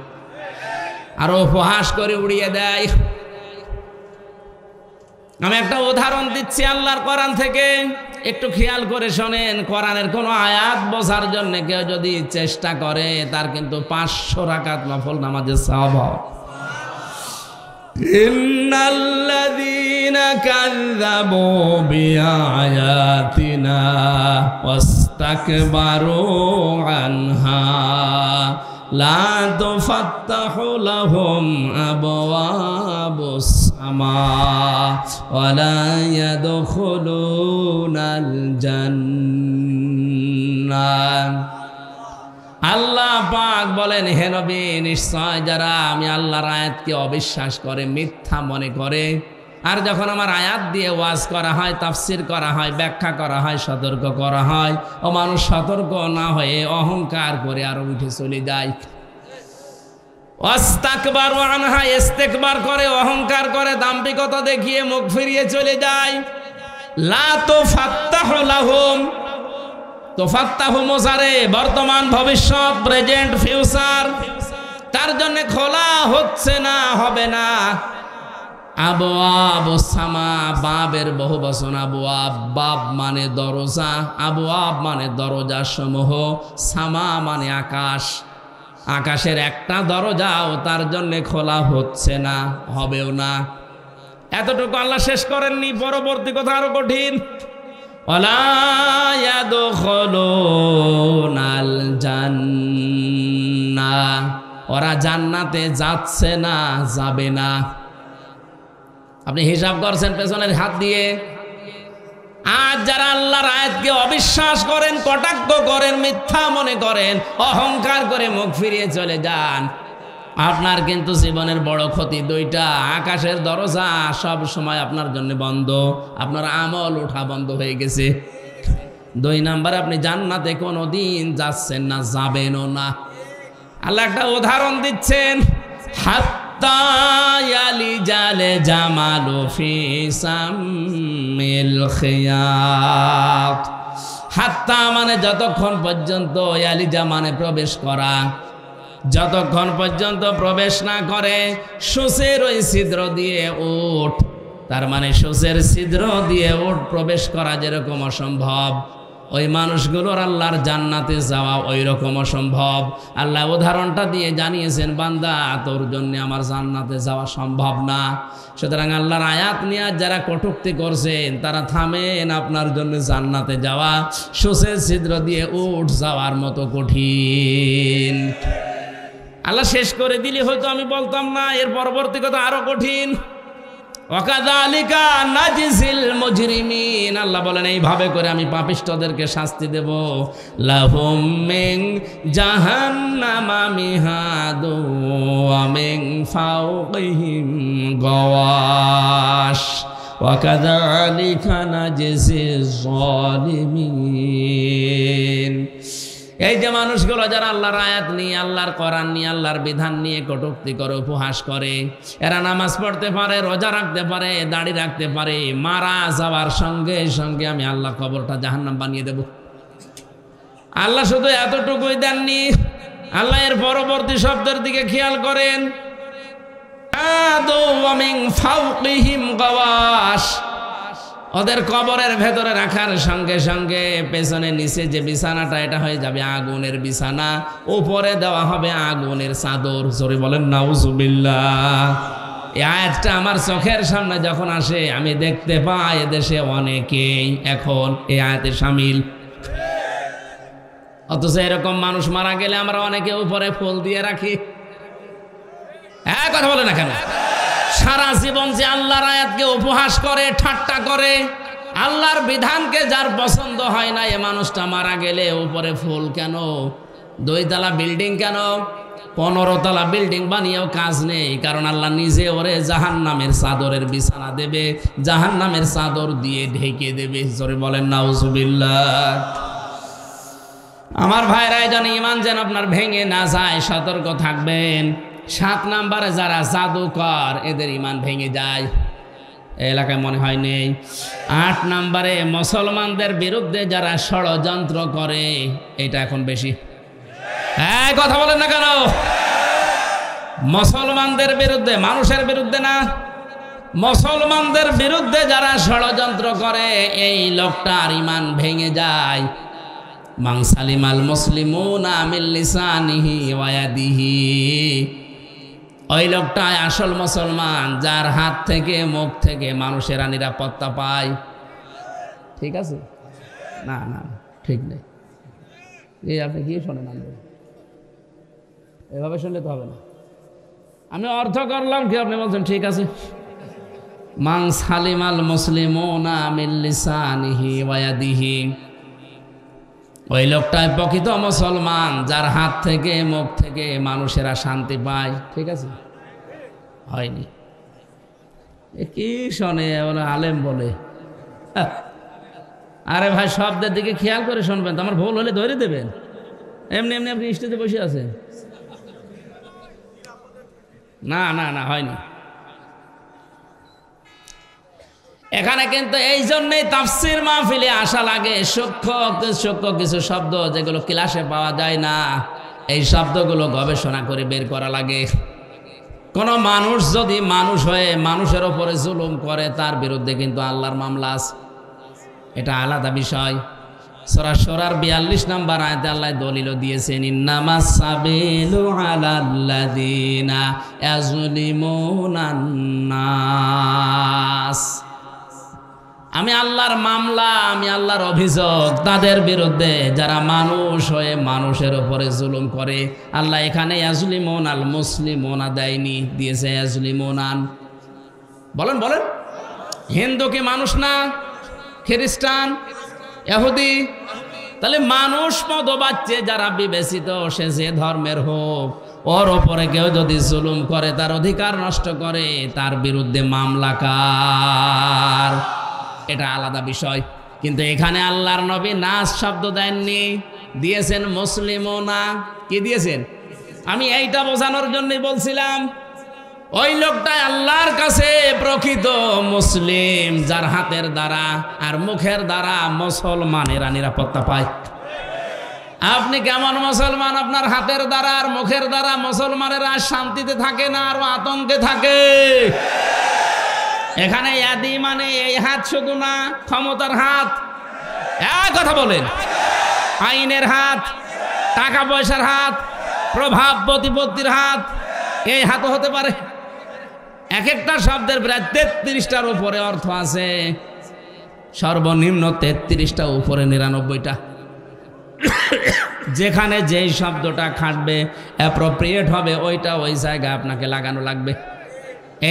আরো উপহাস করে উড়িয়ে দেয়। আমি একটা উদাহরণ দিচ্ছি আল্লাহর কোরআন থেকে, একটু খেয়াল করে শোনেন। কোরআনের কোন আয়াত বোঝার জন্য কেউ যদি চেষ্টা করে, তার কিন্তু 500 রাকাত নফল নামাজের সওয়াব হবে। ইন্নাল্লাযীনা কাযযাবু বিআয়াতিনা ওয়াস্তাকবারু আনহা লা তুফাত্তাহু লাহুম আবওয়াবুস সামা ওয়া লা ইয়াদখুলুনাল জান্নাহ। আল্লাহ পাক বলেন, হে নবী, নিশ্চয় যারা আমি আল্লাহর আয়াতকে অবিশ্বাস করে, মিথ্যা মনে করে, আর যখন আমার আয়াত দিয়ে ওয়াজ করা হয়, তাফসির করা হয়, ব্যাখ্যা করা হয়, সতর্ক করা হয়, ও মানুষ সতর্ক না হয়ে অহংকার করে আরো উঠে চলে যায়। ওয়াস্তাকবারু আনহা, ইস্তেকবার করে, অহংকার করে, দাম্ভিকতা দেখিয়ে মুখ ফিরিয়ে চলে যায়। লা তুফাত্তাহু লাহুম, তুফাত্তাহু মুজারে, বর্তমান, ভবিষ্যৎ, প্রেজেন্ট, ফিউচার, তার জন্য খোলা হচ্ছে না, হবে না। আবওয়াবুস সামা, বাবের বহু বচন আবওয়াব, বাব মানে দরজা, আবওয়াব মানে দরজা সমূহ, সামা মানে আকাশ, আকাশের একটা দরজাও তার জন্য খোলা হচ্ছে না, হবেও না। এতটুকু আল্লাহ শেষ করেননি, পরবর্তী কথা আরো কঠিন। ওয়ালা ইয়াদখুলুনাল জান্নাহ, ওরা জান্নাতে যাচ্ছে না, যাবে না। আপনি হিসাব করছেন পেছনের হাত দিয়ে। আজ যারা আল্লাহর আয়াতকে অবিশ্বাস করেন, কটাক্ষ করেন, মিথ্যা মনে করেন, অহংকার করে মুখ ফিরিয়ে চলে যান, আপনার কিন্তু জীবনের বড় ক্ষতি 2টা। আকাশের দরজা সব সময় আপনার জন্য বন্ধ, আপনার আমল ওঠা বন্ধ হয়ে গেছে। 2 নাম্বার, আপনি জান্নাতে কোনোদিন যাচ্ছেন না, যাবেনও না। আল্লাহ একটা উদাহরণ দিচ্ছেন, হাত্তা ইয়ালিজাল জামালু ফি সামিল খিয়াত। হাত্তা মানে যতক্ষণ পর্যন্ত, ইয়ালিজা মানে প্রবেশ করা, যতক্ষণ পর্যন্ত প্রবেশ না করে সূচের ওই ছিদ্র দিয়ে উট, তার মানে সূচের ছিদ্র দিয়ে উট প্রবেশ করা যেরকম অসম্ভব, ওই মানুষগুলোর আল্লাহর জান্নাতে যাওয়া ওই রকম অসম্ভব। আল্লাহ উদাহরণটা দিয়ে জানিয়েছেন, বান্দা তোর জন্য আমার জান্নাতে যাওয়া সম্ভব না। সুতরাং আল্লাহর আয়াত নিয়ে যারা কটূক্তি করছেন, তারা থামেন, আপনার জন্য জান্নাতে যাওয়া সূচের ছিদ্র দিয়ে উট যাওয়ার মতো কঠিন। আল্লাহ শেষ করে দিলে হয়তো আমি বলতাম না, এর পরবর্তী কথা আরো কঠিন। ওয়াকাযালিকা নাজিজিল মুজরিমিন, আল্লাহ বলেন এইভাবে করে আমি পাপিষ্ঠদেরকে শাস্তি দেব। লাহুম মিন জাহান্নামা মিহাদু ওয়া মিন ফাওকিহিম গাওয়াশ ওয়াকাযালিকা নাজিজিজ যালিমিন। এই যে মানুষগুলো যারা আল্লাহর আয়াত নিয়ে, আল্লাহর কোরআন নিয়ে, আল্লাহর বিধান নিয়ে কটূক্তি করে, উপহাস করে, এরা নামাজ পড়তে পারে, রোজা রাখতে পারে, দাড়ি রাখতে পারে, মারা যাওয়ার সঙ্গে সঙ্গে আমি আল্লাহ কবরটা জাহান্নাম বানিয়ে দেব। আল্লাহ শুধু এতটুকুই দেননি, আল্লাহ এর পরবর্তী শব্দের দিকে খেয়াল করেন। ওদের কবরের ভেতরে রাখার সঙ্গে সঙ্গে পেছনে নিচে যে বিছানাটা এটা হয়ে যাবে আগুনের বিছানা, উপরে দেওয়া হবে আগুনের চাদর। জোরে বলেন নাউজুবিল্লাহ। এই আয়াতটা আমার চোখের সামনে যখন আসে আমি দেখতে পাই এদেশে অনেকেই এখন এই আয়াতে শামিল। অথচ এরকম মানুষ মারা গেলে আমরা অনেকে উপরে ফুল দিয়ে রাখি। কথা বলে না কেন? সারা জীবন যে আল্লাহর আয়াতকে উপহাস করে, ঠাট্টা করে, আল্লাহর বিধানকে যার পছন্দ হয় না, এ মানুষটা মারা গেলে উপরে ফুল কেন? 2 তলা বিল্ডিং কেন? 15 তলা বিল্ডিং বানিয়েও কাজ নেই, কারণ আল্লাহ নিজে ওরে জাহান্নামের চাদরের বিছানা দেবে, জাহান্নামের চাদর দিয়ে ঢেকে দেবে। জোরে বলেন নাউজুবিল্লাহ। আমার ভাইরা, যেন ঈমান যেন আপনার ভেঙে না যায়, সতর্ক থাকবেন। 7 নম্বরে যারা জাদুকর, এদের ঈমান ভেঙে যায়, এলাকায় মনে হয় নেই। 8 নম্বরে মুসলমানদের বিরুদ্ধে যারা ষড়যন্ত্র করে, এটা এখন বেশি। কথা বলেন না কেন? মুসলমানদের বিরুদ্ধে, মানুষের বিরুদ্ধে না, মুসলমানদের বিরুদ্ধে যারা ষড়যন্ত্র করে, এই লোকটার ঈমান ভেঙে যায়। মান সালিমাল মুসলিমুনা মিন লিসানিহি ওয়া ইয়াদিহি, ওই লোকটাই আসল মুসলমান, যার হাত থেকে মুখ থেকে মানুষেরা নিরাপত্তা পায়। ঠিক আছে? না না, ঠিক নেই। এই আপনি কি শোনেন? এভাবে শুনলে তো হবে না। আমি অর্থ করলাম কি, আপনি বলছেন ঠিক আছে। মান সালিমাল মুসলিমুনা মিন লিসানিহি ওয়া ইয়াদিহি, ওই লোকটাই প্রকৃত মুসলমান, যার হাত থেকে মুখ থেকে মানুষেরা শান্তি পায়। ঠিক আছে? হয়নি। কি শোনে ওরা আলেম বলে? আরে ভাই, শব্দের দিকে খেয়াল করে শুনবেন, তো আমার ভুল হলে ধরে দেবেন। এমনি এমনি আপনি স্টেজে বসে আছেন। না না না, হয়নি। এখানে কিন্তু এই জন্যই তাফসীর মাহফিলে আসা লাগে। সূক্ষ্ম কিছু শব্দ যেগুলো ক্লাসে পাওয়া যায় না, এই শব্দগুলো গবেষণা করে বের করা লাগে। কোন মানুষ যদি মানুষ হয়ে মানুষের ওপরে জুলুম করে, তার বিরুদ্ধে কিন্তু আল্লাহর মামলা আছে, এটা আলাদা বিষয়। সূরা শুরার 42 নম্বর আয়াতে আল্লাহ দলিল দিয়েছেন, ইন্নামাস সাবিলু আলাল্লাযিনা ইয়াজলিমুনান নাস। আমি আল্লাহর মামলা, আমি আল্লাহর অভিযোগ তাদের বিরুদ্ধে যারা মানুষ হয়ে মানুষের উপরে জুলুম করে। আল্লাহ এখানে ইয়াজলিমুন আল মুসলিমুনা দেয়নি, দিয়েছে ইয়াজলিমুনান। বলেন বলেন, হিন্দু কি মানুষ না? খ্রিস্টান, ইহুদি? তাহলে মানুষ মতবাচ্যে যারা বিবেচিত, সে যে ধর্মের হোক, ওর ওপরে কেউ যদি জুলুম করে, তার অধিকার নষ্ট করে, তার বিরুদ্ধে মামলা কার? এটা আলাদা বিষয়। কিন্তু এখানে আল্লাহর নবী নাস শব্দ দেননি, দিয়েছেন মুসলিমুনা। কি দিয়েছেন? আমি এইটা বোঝানোর জন্যই বলছিলাম, ওই লোকটাই আল্লাহর কাছে প্রকৃত মুসলিম, যার হাতের দ্বারা আর মুখের দ্বারা মুসলমানেরা নিরাপত্তা পায়। আপনি কেমন মুসলমান? আপনার হাতের দ্বারা আর মুখের দ্বারা মুসলমানেরা শান্তিতে থাকে না, আর আতঙ্কে থাকে। এখানে ইয়াদি মানে এই হাত শুধু না, ক্ষমতার হাত। কথা বলেন, আইনের হাত, টাকা পয়সার হাত, প্রভাব প্রতিপত্তির হাত, এই হাতও হতে পারে। এক একটা শব্দের প্রায় 33টার উপরে অর্থ আছে, সর্বনিম্ন 33টা, উপরে 99টা। যেখানে যেই শব্দটা খাটবে, অ্যাপ্রোপ্রিয়েট হবে, ওইটা ওই জায়গায় আপনাকে লাগানো লাগবে।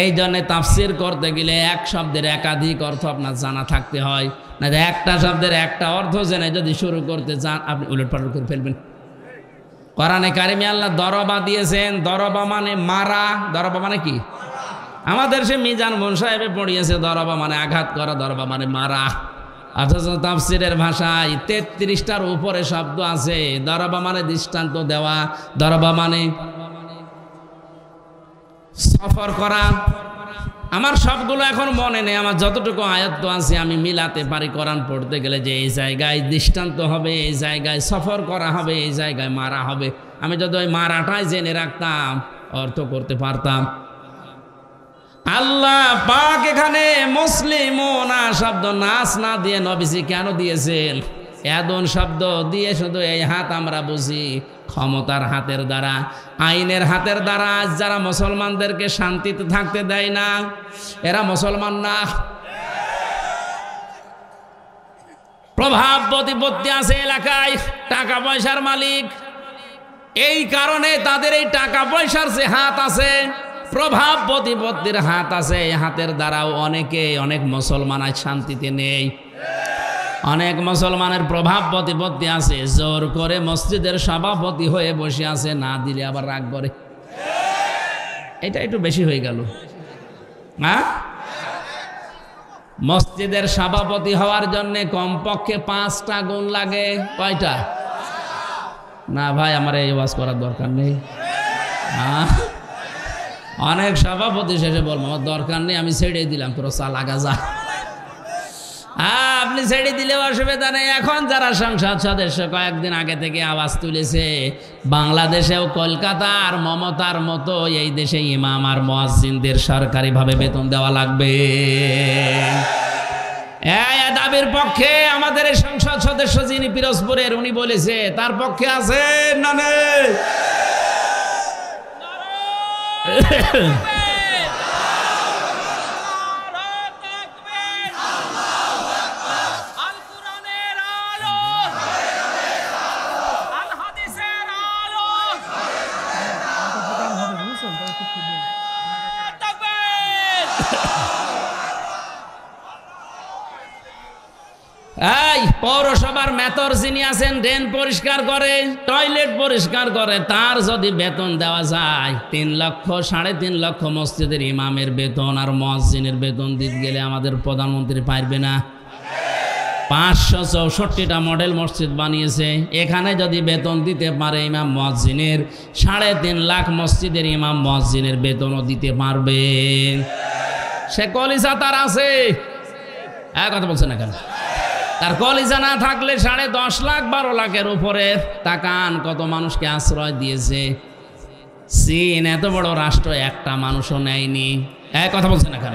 এই জন্য তাফসীর করতে গেলে এক শব্দের একাধিক অর্থ আপনার জানা থাকতে হয়, না একটা শব্দের একটা অর্থ জেনে যদি শুরু করতে চান, আপনি উলটপালট করে ফেলবেন। কোরআনে কারিমে আল্লাহ দরবা দিয়েছেন, দরবা মানে মারা। দরবা মানে কি? আমাদের সে মিজান মুন সাহেবে পড়িয়েছে, দরবা মানে আঘাত করা, দরবা মানে মারা। অথচ তাফসীরের ভাষায় 33টার উপরে শব্দ আছে। দরবা মানে দৃষ্টান্ত দেওয়া, দরবা মানে সফর করা, আমার সবগুলো এখন মনে নেই, আমার যতটুকু আয়ত্ত আছে আমি মিলাতে পারি। কোরআন পড়তে গেলে যে এই জায়গায় দৃষ্টান্ত হবে, এই জায়গায় সফর করা হবে, এই জায়গায় মারা হবে, আমি যদি ওই মারাটাই জেনে রাখতাম অর্থ করতে পারতাম। আল্লাহ পাক এখানে মুসলিমুনা শব্দ নাস না দিয়ে নবীজি কেন দিয়েছেন? এদন শব্দ দিয়ে শুধু এই হাত আমরা বুঝি ক্ষমতার হাতের দ্বারা, আইনের হাতের দ্বারা। যারা মুসলমানদেরকে শান্তিতে থাকতে দেয় না, এরা মুসলমান না। প্রভাব প্রতিপত্তি আছে এলাকায়, টাকা পয়সার মালিক, এই কারণে তাদের এই টাকা পয়সার যে হাত আছে, প্রভাব প্রতিপত্তির হাত আছে, এই হাতের দ্বারাও অনেক মুসলমান আজ শান্তিতে নেই। অনেক মুসলমানের প্রভাব প্রতিপত্তি আছে, জোর করে মসজিদের সভাপতি হয়ে বসে আছে, না দিলে আবার রাগ করে। এটা একটু বেশি হয়ে গেল। হ্যাঁ, মসজিদের সভাপতি হওয়ার জন্য কমপক্ষে 5টা গুণ লাগে। কয়টা? না ভাই, আমার এই ওয়াজ করার দরকার নেই। অনেক সভাপতি শেষে বলবো আমার দরকার নেই, আমি ছেড়ে দিলাম, তোর চালাগা যা। আপনি ছেড়ে দিলেও অসুবিধা নেই। এখন যারা সংসদ সদস্য কয়েকদিন আগে থেকে আওয়াজ তুলেছে, বাংলাদেশেও কলকাতার মমতার মতো এই দেশে ইমাম আর মুয়াজ্জিনদের সরকারিভাবে বেতন দেওয়া লাগবে। এই দাবির পক্ষে আমাদের এই সংসদ সদস্য যিনি পিরোজপুরের, উনি বলেছে, তার পক্ষে আছে না নেই? এই পৌরসভার মেয়র যিনি আছেন, ড্রেন পরিষ্কার করে, টয়লেট পরিষ্কার করে, তার যদি বেতন দেওয়া যায় 3 লক্ষ 3.5 লক্ষ, মসজিদের ইমামের বেতন আর মুয়াজ্জিনের বেতন দিতে গেলে আমাদের প্রধানমন্ত্রী পারবে না। 564টা মডেল মসজিদ বানিয়েছে, এখানে যদি বেতন দিতে পারে ইমাম মুয়াজ্জিনের, 3.5 লাখ মসজিদের ইমাম মুয়াজ্জিনের বেতনও দিতে পারবে। সে কলিজা তার আছে, কথা বলছে না কেন? তার কলিজা না থাকলে 10.5 লাখ 12 লাখের উপরে। তাকান কত মানুষকে আশ্রয় দিয়েছে। চীন এত বড় রাষ্ট্র, একটা মানুষও নেয়নি। কথা বলছে না কেন?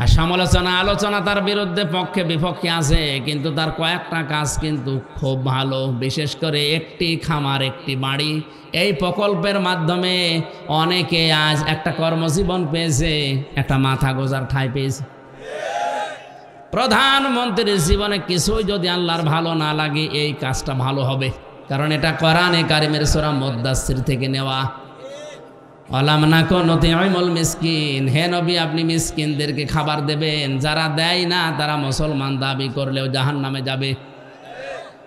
আর সমালোচনা আলোচনা তার বিরুদ্ধে পক্ষে বিপক্ষে আছে, কিন্তু তার কয়েকটা কাজ কিন্তু খুব ভালো। বিশেষ করে একটি খামার একটি বাড়ি, এই প্রকল্পের মাধ্যমে অনেকে আজ একটা কর্মজীবন পেয়েছে, একটা মাথা গোজার ঠাঁই পেয়েছে। প্রধানমন্ত্রীর জীবনে কিছুই যদি আল্লাহর ভালো না লাগে, এই কাজটা ভালো হবে, কারণ এটা কোরআনে কারিমের সূরা মুদ্দাসসির থেকে নেওয়া। আলাম নাকুন নুতি'মুল মিসকিন, হে নবী আপনি মিসকিনদেরকে খাবার দেবেন। যারা দেয় না তারা মুসলমান দাবি করলেও জাহান্নামে যাবে।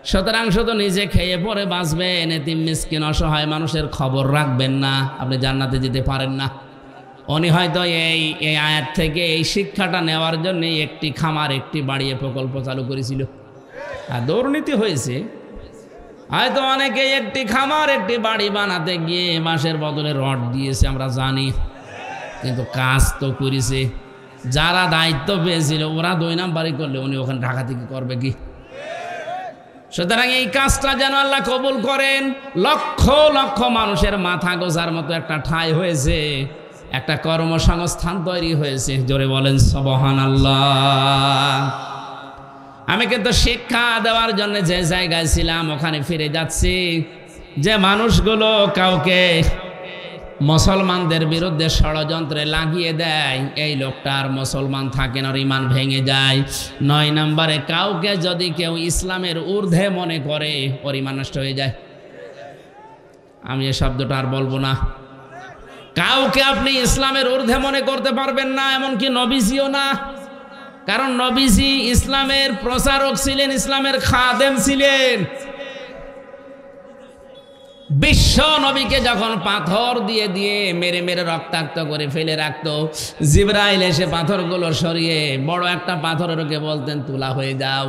সুতরাং শুধু নিজে খেয়ে পরে বাঁচবেন, এতিম মিসকিন অসহায় মানুষের খবর রাখবেন না, আপনি জান্নাতে যেতে পারেন না। উনি হয়তো এই আয়াত থেকে এই শিক্ষাটা নেওয়ার জন্য একটি খামার একটি বাড়ি প্রকল্প চালু করেছিল। আর দুর্নীতি হয়েছে, হয়তো অনেকে একটি খামার একটি বাড়ি বানাতে গিয়ে বাঁশের বদলে রড দিয়েছে, আমরা জানি, কিন্তু কাজ তো করেছে। যারা দায়িত্ব পেয়েছিল ওরা 2 নাম্বারই করলে উনি ওখানে ঢাকা থেকে করবে কি? সুতরাং এই কাজটা যেন আল্লাহ কবুল করেন। লক্ষ লক্ষ মানুষের মাথা গোজার মতো একটা ঠাঁই হয়েছে, একটা কর্মসংস্থান তৈরি হয়েছে। জোরে বলেন সুবহানাল্লাহ। আমি কিন্তু শিক্ষা দেওয়ার জন্য যে জায়গায় ছিলাম ওখানে ফিরে যাচ্ছি। যে মানুষগুলো কাউকে মুসলমানদের বিরুদ্ধে ষড়যন্ত্রে লাগিয়ে দেয়, এই লোকটার মুসলমান থাকে না, ইমান ভেঙে যায়। 9 নম্বরে কাউকে যদি কেউ ইসলামের ঊর্ধ্বে মনে করে, ওর ইমান নষ্ট হয়ে যায়। আমি এই শব্দটা আর বলবো না। কাউকে আপনি ইসলামের ঊর্ধ্বে মনে করতে পারবেন না, এমনকি নবীজিও না। কারণ নবীজি ইসলামের প্রচারক ছিলেন, ইসলামের খাদেম ছিলেন। বিশ্ব নবীকে যখন পাথর দিয়ে দিয়ে মেরে মেরে রক্তাক্ত করে ফেলে রাখতো, জিবরাইল এসে পাথরগুলো সরিয়ে বড় একটা পাথরেরকে বলতেন তুলা হয়ে যাও,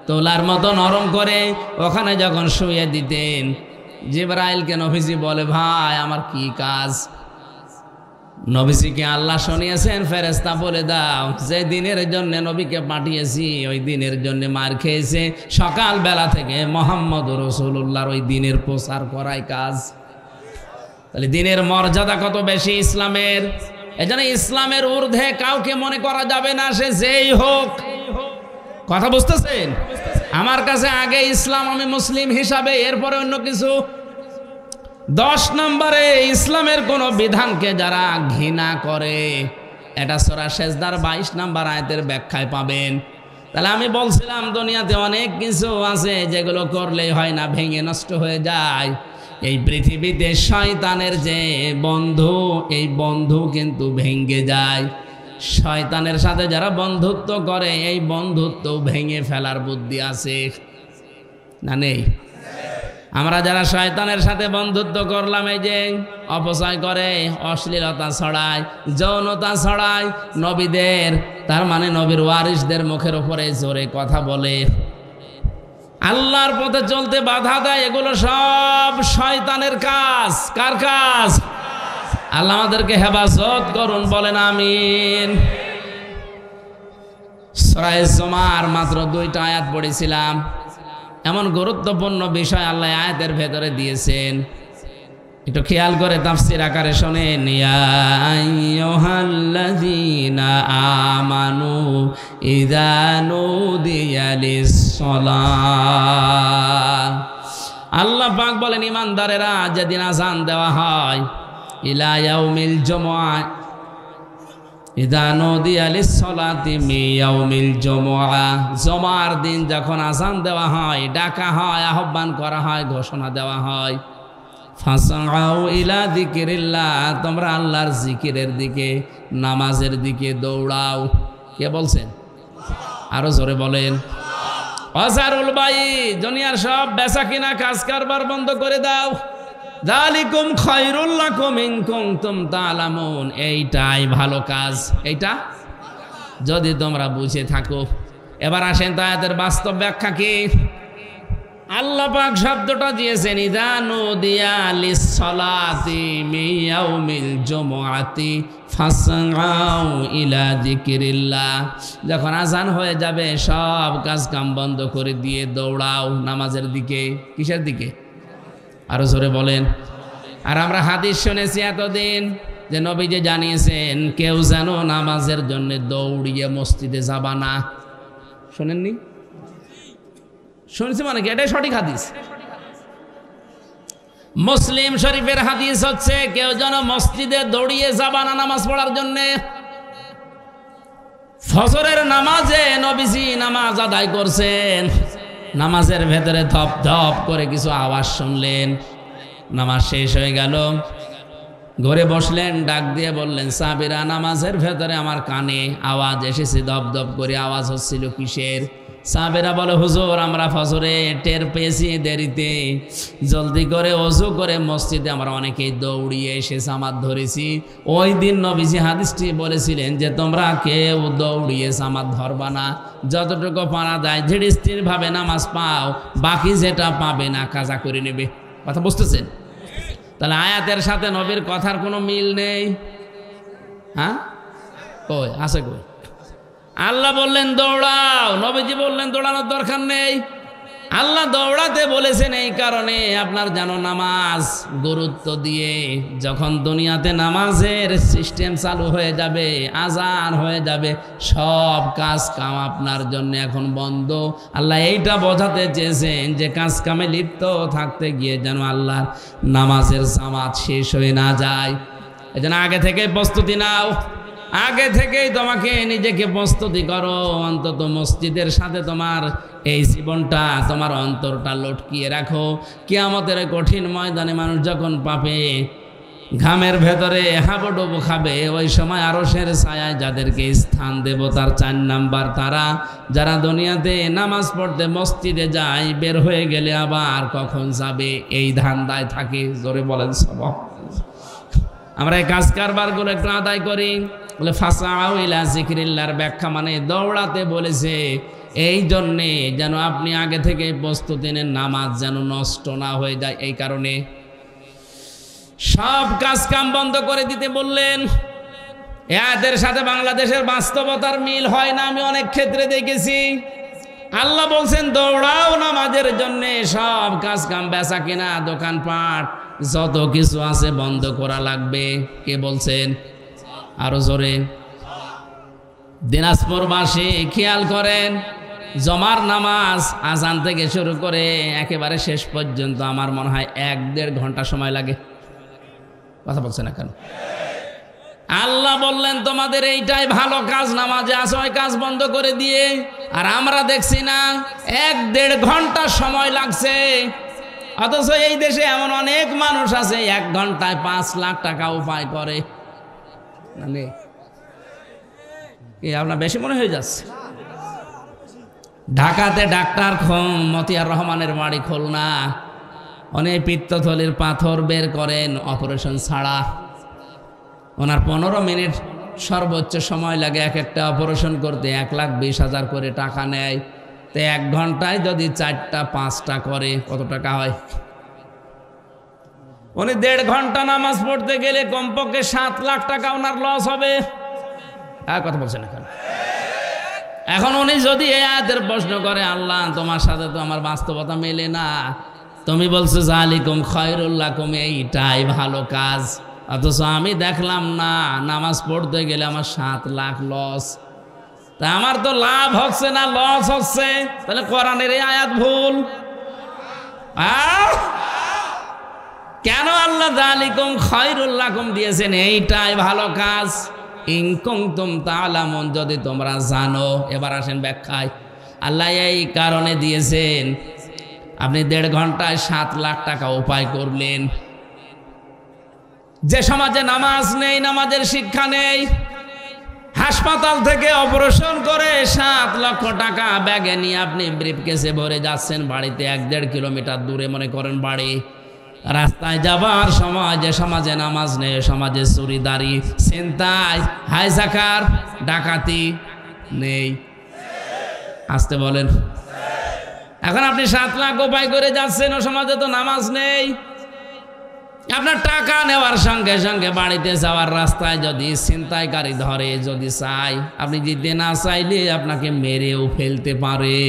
তোলার মতো নরম করে ওখানে যখন শুয়ে দিতেন, জিবরাইলকে নবীজি বলে ভাই আমার কি কাজ? নবীজিকে আল্লাহ শুনিয়েছেন, ফেরেশতা বলে দাও যে দিনের জন্য নবীকে পাঠিয়েছি ওই দিনের জন্য মার খেয়েছে, সকাল বেলা থেকে মুহাম্মদ রাসূলুল্লাহর ওই দিনের প্রচার করাই কাজ। তাহলে দিনের মর্যাদা কত বেশি ইসলামের। এজন্য ইসলামের ঊর্ধ্বে কাউকে মনে করা যাবে না, সে যেই হোক। কথা বুঝতেছেন? আমার কাছে আগে ইসলাম, আমি মুসলিম হিসাবে, এরপরে অন্য কিছু। 10 নম্বরে ইসলামের কোন বিধানকে যারা ঘৃণা করে, এটা সূরা সেজদার 22 নম্বর আয়াতের ব্যাখ্যায় পাবেন। তাহলে আমি বলছিলাম দুনিয়াতে অনেক কিছু আছে যেগুলো করলেই হয় না, ভেঙে নষ্ট হয়ে যায়। এই পৃথিবীতে শয়তানের যে বন্ধু, এই বন্ধু কিন্তু ভেঙে যায়। শয়তানের সাথে যারা বন্ধুত্ব করে এই বন্ধুত্ব ভেঙে ফেলার বুদ্ধি আছে না নেই? আমরা যারা শয়তানের সাথে বন্ধুত্ব করলাম, এই যে অপচয় করে, অশ্লীলতা ছড়ায়, যৌনতা ছড়ায়, নবীদের, তার মানে নবীর ওয়ারিসদের মুখের উপরে জোরে কথা বলে, আল্লাহর পথে চলতে বাধা দেয়, এগুলো সব শয়তানের কাজ। কার কাজ? আল্লাহ আমাদেরকে হেফাজত করুন, বলেন আমিন। সূরা জুমার মাত্র 2টা আয়াত পড়েছিলাম। এমন গুরুত্বপূর্ণ বিষয় আল্লাহ আয়াতের ভেতরে দিয়েছেন, একটু খেয়াল করে তাফসীর আকারে শোনেন। ইয়া আইয়ুহাল্লাযীনা আমানু ইযা নুদিয়া লিস-সালাহ। আল্লাহ পাক বলেন, ঈমানদারেরা যেদিন আযান দেওয়া হয়, ইলা ইয়াউমিল জুমআ ইযা নুদিয়া লিস-সালাতি মিন ইয়াউমিল জুমআ, জুমার দিন যখন আযান দেওয়া হয়, ডাকা হয়, আহ্বান করা হয়, ঘোষণা দেওয়া হয়, ফাসআউ ইলা যিকিরিল্লাহ, তোমরা আল্লাহর জিকিরের দিকে, নামাজের দিকে দৌড়াও। কে বলছেন? আরো জোরে বলেন। ওয়াজারুল বাই, দুনিয়ার সব বেচা কিনা কাজ কারবার বন্ধ করে দাও। যালিকুম খায়রুল লাকুম ইন কুনতুম তা'লামুন, এইটাই ভালো কাজ, এইটা যদি তোমরা বুঝে থাকো। এবার আসেন তো আয়াতের বাস্তব ব্যাখ্যা কি। আল্লাহ পাক শব্দটা দিয়েছেন ইযা নুদিয়া লিস-সালাতি মিন ইয়াউমিল জুমআতি ফাসআউ ইলা যিকিরিল্লাহ, যখন আযান হয়ে যাবে সব কাজ কাম বন্ধ করে দিয়ে দৌড়াও নামাজের দিকে। কিসের দিকে? আরো জোরে বলেন। আর আমরা হাদিস শুনেছি এতদিন যে নবীজি জানিয়েছেন কেউ যেন নামাজের জন্য দৌড়িয়ে মসজিদে যাবা না। শোনেননি? শুনেছি মানে কি? এটাই সঠিক হাদিস। মুসলিম শরীফের হাদিস হচ্ছে কেউ যেন মসজিদে দৌড়িয়ে যাবা না নামাজ পড়ার জন্য। ফজরের নামাজে নবীজি নামাজ আদায় করছেন, নামাজের ভেতরে ধপ ধপ করে কিছু আওয়াজ শুনলেন, নামাজ শেষ হয়ে গেল, ঘরে বসলেন, ডাক দিয়ে বললেন সাহাবীরা, নামাজের ভেতরে আমার কানে আওয়াজ এসেছে, ধপ ধপ করে আওয়াজ হচ্ছিল, কিসের? সাহাবীরা বলে হুজুর আমরা ফজরে টের পেয়েছি দেরিতে, জলদি করে ওযু করে মসজিদে আমরা অনেকেই দৌড়িয়ে এসে জামাত ধরেছি। ওই দিন নবীজি হাদিসটি বলেছিলেন যে তোমরা কেউ দৌড়িয়ে জামাত ধরবা না, যতটুকু পারা যায় ধীরে স্থির ভাবে নামাজ পাও, বাকি যেটা পাবে না কাজা করে নেবে। কথা বুঝতেছেন? তাহলে আয়াতের সাথে নবীর কথার কোনো মিল নেই। হ্যাঁ, কই আছে? কই? আল্লাহ বললেন দৌড়াও, নবীজি বললেন দৌড়ানোর দরকার নেই। আল্লাহ দৌড়াতে বলেছেন এই কারণে আপনার যেন নামাজ গুরুত্ব দিয়ে, যখন দুনিয়াতে নামাজের সিস্টেম চালু হয়ে যাবে, আজান হয়ে যাবে, সব কাজ কাম আপনার জন্য এখন বন্ধ। আল্লাহ এইটা বোঝাতে চেয়েছেন যে কাজ কামে লিপ্ত থাকতে গিয়ে যেন আল্লাহর নামাজের জামাত শেষ হয়ে না যায়। এজন্য আগে থেকে প্রস্তুতি নাও, আগে থেকেই তোমাকে নিজেকে প্রস্তুতি করো, অন্তত মসজিদের সাথে তোমার এই জীবনটা, তোমার অন্তরটা লটকিয়ে রাখো। কিয়ামতের কঠিন ময়দানে মানুষ যখন পাবে, ঘামের ভেতরে হাবুডুবু খাবে, ওই সময় আরশের ছায়ায় যাদেরকে স্থান দেব তার 4 নাম্বার তারা যারা দুনিয়াতে নামাজ পড়তে মসজিদে যায়, বের হয়ে গেলে আবার কখন যাবে এই ধান্দায় থাকে। জোরে বলেন সবাই। আমরা এই কাজ কারবারগুলো একটু আদায় করি। বলে ফাসাউ ইলা যিকিরিল্লাহর ব্যাখ্যা মানে দৌড়াতে বলেছে এই জন্যে যেন আপনি আগে থেকে প্রস্তুতি নেন, নামাজ যেন নষ্ট না হয়ে যায়। এই কারণে সব কাজ কাম বন্ধ করে দিতে বললেন। এদের সাথে বাংলাদেশের বাস্তবতার মিল হয় না, আমি অনেক ক্ষেত্রে দেখেছি। আল্লাহ বলছেন দৌড়াও নামাজের জন্য, সব কাজ কাম বেচা কেনা দোকানপাট যত কিছু আছে বন্ধ করা লাগবে। কে বলছেন? আরো জোরে। দিনাজপুরবাসী খেয়াল করেন, জমার নামাজ আজান থেকে শুরু করে একেবারে শেষ পর্যন্ত আমার মনে হয় 1-1.5 ঘন্টা সময় লাগে। কথা বলছে না কেন? আল্লাহ বললেন তোমাদের এইটাই ভালো কাজ, নামাজে আসো, ওই কাজ বন্ধ করে দিয়ে। আর আমরা দেখছি না 1-1.5 ঘন্টা সময় লাগছে। অথচ এই দেশে এমন অনেক মানুষ আছে 1 ঘন্টায় 5 লাখ টাকা উপায় করে। মানে আপনার বেশি মনে হয়ে যাচ্ছে। ঢাকাতে ডাক্তার মতিয়ার রহমানের বাড়ি খুলনা, অনেক পিত্তথলির পাথর বের করেন অপারেশন ছাড়া। ওনার 15 মিনিট সর্বোচ্চ সময় লাগে এক একটা অপারেশন করতে, 1,20,000 করে টাকা নেয়। তো 1 ঘন্টায় যদি 4টা 5টা করে কত টাকা হয়? উনি 1.5 ঘন্টা নামাজ পড়তে গেলে কমপক্ষে 7 লাখ টাকা ওনার লস হবে। কথা বলছেন এখন। এখন উনি যদি এই আয়াতের প্রশ্ন করে, আল্লাহ তোমার সাথে তো আমার বাস্তবতা মেলে না, তুমি বলছো যালিকুম খায়রুল লাকুম, এইটাই ভালো কাজ, অথচ আমি দেখলাম না নামাজ পড়তে গেলে আমার 7 লাখ লস। তা আমার তো লাভ হচ্ছে না লস হচ্ছে, তাহলে কোরআনের এই আয়াত ভুল। কেন আল্লাহ যালিকুম খায়রুল লাকুম দিয়েছেন? এইটাই ভালো কাজ। ইন কুনতুম তা'লামুন, যদি তোমরা জানো। এবার আসেন ব্যাখ্যায়। আল্লাহ এই কারণে দিয়েছেন, আপনি 1.5 ঘন্টায় 7 লাখ টাকা উপায় করলেন। যে সমাজে নামাজ নেই, নামাজের শিক্ষা নেই, হাসপাতাল থেকে অপারেশন করে 7 লক্ষ টাকা ব্যাগে নিয়ে আপনি ব্রিফকেসে ভরে যাচ্ছেন বাড়িতে, 1-1.5 কিলোমিটার দূরে মনে করেন বাড়ি। রাস্তায় যাবার সময় যে সমাজে নামাজ নেই, সমাজে চুরিদারি, ছিনতাই, হাইজাকার, ডাকাতি নেই। আসতে বলেন। এখন আপনি 7 লাখ উপায় করে যাচ্ছেন, ও সমাজে তো নামাজ নেই। আপনার টাকা নেওয়ার সঙ্গে সঙ্গে বাড়িতে যাওয়ার রাস্তায় যদি ছিনতাইকারী ধরে, যদি চাই, আপনি দিতে না চাইলে আপনাকে মেরেও ফেলতে পারে।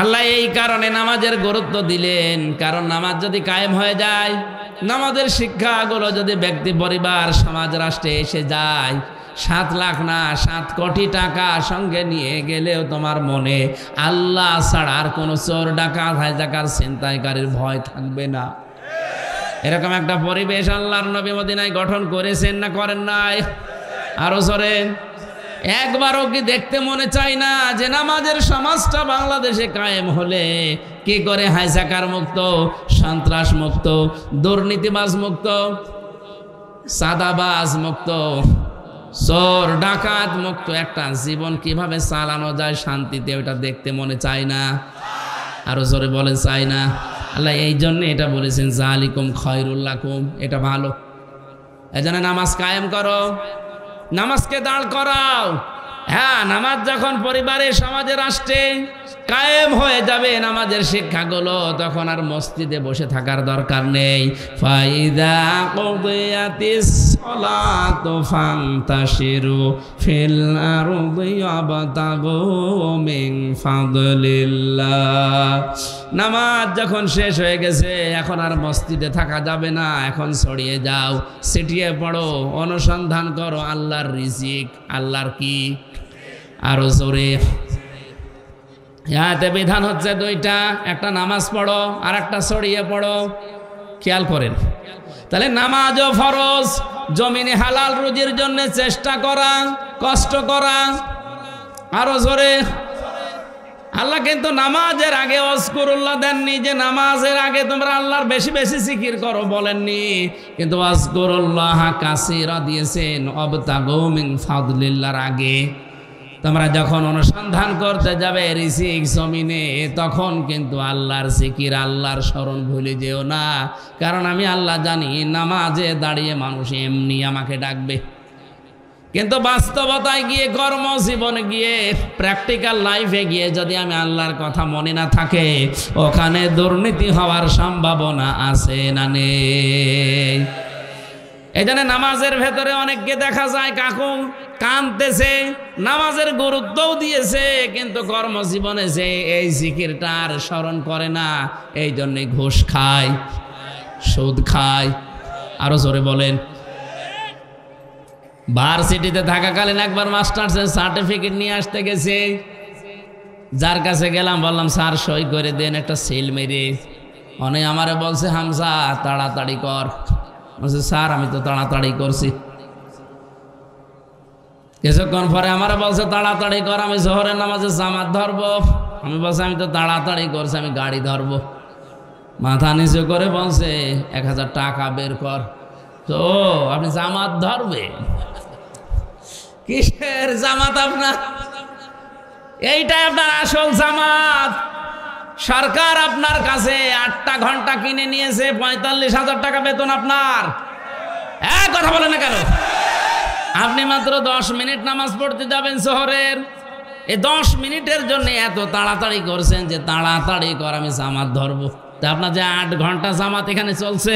আল্লাহ এই কারণে নামাজের গুরুত্ব দিলেন, কারণ নামাজ যদি কায়েম হয়ে যায়, নামাজের শিক্ষাগুলো যদি ব্যক্তি, পরিবার, সমাজ, রাষ্ট্রে এসে যায়, 7 লাখ না 7 কোটি টাকা সঙ্গে নিয়ে গেলেও তোমার মনে আল্লাহ ছাড়া আর কোনো চোর, ডাকাত, হাইজাকার, ছিনতাইকারীর ভয় থাকবে না। এরকম একটা পরিবেশ আল্লাহর নবী মদিনায় গঠন করেছেন না করেন নাই? আরো জোরে। একবারও কি দেখতে মনে চায় না যে নামাজের সমাজটা বাংলাদেশে কায়েম হলে কি করে হাইজাকার মুক্ত, সন্ত্রাস মুক্ত, দুর্নীতিবাজ মুক্ত, সাদাবাজ মুক্ত, চোর ডাকাত মুক্ত একটা জীবন কিভাবে চালানো যায় শান্তিতে, ওটা দেখতে মনে চায় না? আরো জোরে বলেন, চাই না। আল্লাহ এই জন্য এটা বলেছেন যালিকুম খায়রুল লাকুম, এটা ভালো। এজন্য নামাজ কায়েম করো, নামাজকে দাঁড় করাও। হ্যাঁ, নামাজ যখন পরিবারে, সমাজে, রাষ্ট্রে কায়েম হয়ে যাবে নামাজের শিক্ষাগুলো, তখন আর মসজিদে বসে থাকার দরকার নেই। ফাইদা কুদিয়াতিস সালাতু ফান্তাশিরু ফিল আরদি ওয়াবতাগু মিন ফাদলিল্লাহ। নামাজ যখন শেষ হয়ে গেছে, এখন আর মসজিদে থাকা যাবে না, এখন ছড়িয়ে যাও, ছিটিয়ে পড়ো, অনুসন্ধান করো আল্লাহর রিজিক। আল্লাহর কি? আরো জোরে। ইয়াতে বিধান হচ্ছে 2টা, একটা নামাজ পড়ো আর একটা ছড়িয়ে পড়ো। খেয়াল করেন, তাহলে নামাজও ফরজ, জমিনে হালাল রুজির জন্য চেষ্টা করা, কষ্ট করা। আরো জোরে। আল্লাহ কিন্তু নামাজের আগে ওয়াজকুরুল্লাহ দেননি, যে নামাজের আগে তোমরা আল্লাহর বেশি বেশি জিকির করো, বলেননি। কিন্তু ওয়াজকুরুল্লাহ কাসীরা দিয়েছেন ওয়াবতাগু মিন ফাদলিল্লাহর আগে। তোমরা যখন অনুসন্ধান করতে যাবে রিজিক জমিনে, তখন কিন্তু আল্লাহর জিকির, আল্লাহর স্মরণ ভুলে যেও না। কারণ আমি আল্লাহ জানি নামাজে দাঁড়িয়ে মানুষ এমনি আমাকে ডাকবে, কিন্তু বাস্তবতায় গিয়ে, কর্মজীবনে গিয়ে, প্র্যাকটিক্যাল লাইফে গিয়ে যদি আমি আল্লাহর কথা মনে না থাকে, ওখানে দুর্নীতি হওয়ার সম্ভাবনা আছে না নেই? এই জন্য নামাজের ভেতরে অনেককে দেখা যায় কাকু কাঁদতেছে, নামাজের গুরুত্বও দিয়েছে, কিন্তু কর্মজীবনে যে এই জিকিরটা আর স্মরণ করে না, এই জন্যে ঘুষ খায়, সুদ খায়। আরো জোরে বলেন। ভার্সিটিতে থাকাকালীন একবার মাস্টার্সের সার্টিফিকেট নিয়ে আসতে গেছে, যার কাছে গেলাম বললাম স্যার সই করে দেন একটা সিল মেরে। অনেক আমারে বলছে হামজা তাড়াতাড়ি কর। বলছে স্যার আমি তো তাড়াতাড়ি করছি। কিছুক্ষণ পরে আমারে বলছে তাড়াতাড়ি কর, আমি জোহরের নামাজে জামাত ধরবো। আমি বলছি আমি তো তাড়াতাড়ি করছি, আমি গাড়ি ধরবো। মাথা নিচু করে বলছে 1000 টাকা বের কর। তো আপনি জামাত ধরবে? কিসের জামাত আপনার? এইটাই আপনার আসল জামাত। সরকার আপনার কাছে 8টা ঘন্টা কিনে নিয়েছে, 45,000 টাকা বেতন আপনার। এক কথা বলেন না কেন? আপনি মাত্র 10 মিনিট নামাজ পড়তে যাবেন শহরের, এই 10 মিনিটের জন্য এত তাড়াতাড়ি করছেন যে তাড়াতাড়ি কর আমি জামাত ধরবো। তা আপনার যে 8 ঘন্টা জামাত এখানে চলছে,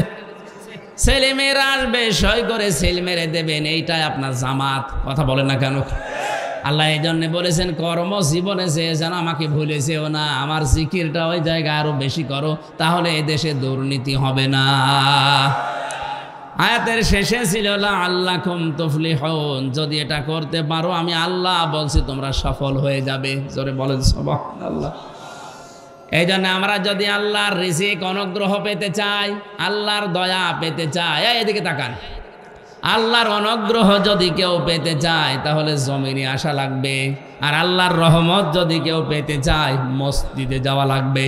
ছেলে মেয়েরা আসবে সই করে সিল মেরে দেবেন, এইটাই আপনার জামাত। কথা বলেন না কেন? আল্লাহ এই জন্য বলেছেন কর্মজীবনে যে যেন আমাকে ভুলেছেও না, আমার জিকিরটা ওই জায়গায় আরো বেশি করো, তাহলে এই দেশে দুর্নীতি হবে না। আয়াতের শেষে ছিল লাআল্লাকুম তুফলিহুন, যদি এটা করতে পারো আমি আল্লাহ বলছি তোমরা সফল হয়ে যাবে। জোরে বলেন সুবহানাল্লাহ। এই জন্য আমরা যদি আল্লাহর রিজিক অনুগ্রহ পেতে চাই, আল্লাহর দয়া পেতে চাই, এদিকে তাকান, আল্লাহর অনুগ্রহ যদি কেউ পেতে চায় তাহলে জমিনে আসা লাগবে, আর আল্লাহর রহমত যদি কেউ পেতে চায় মসজিদে যাওয়া লাগবে।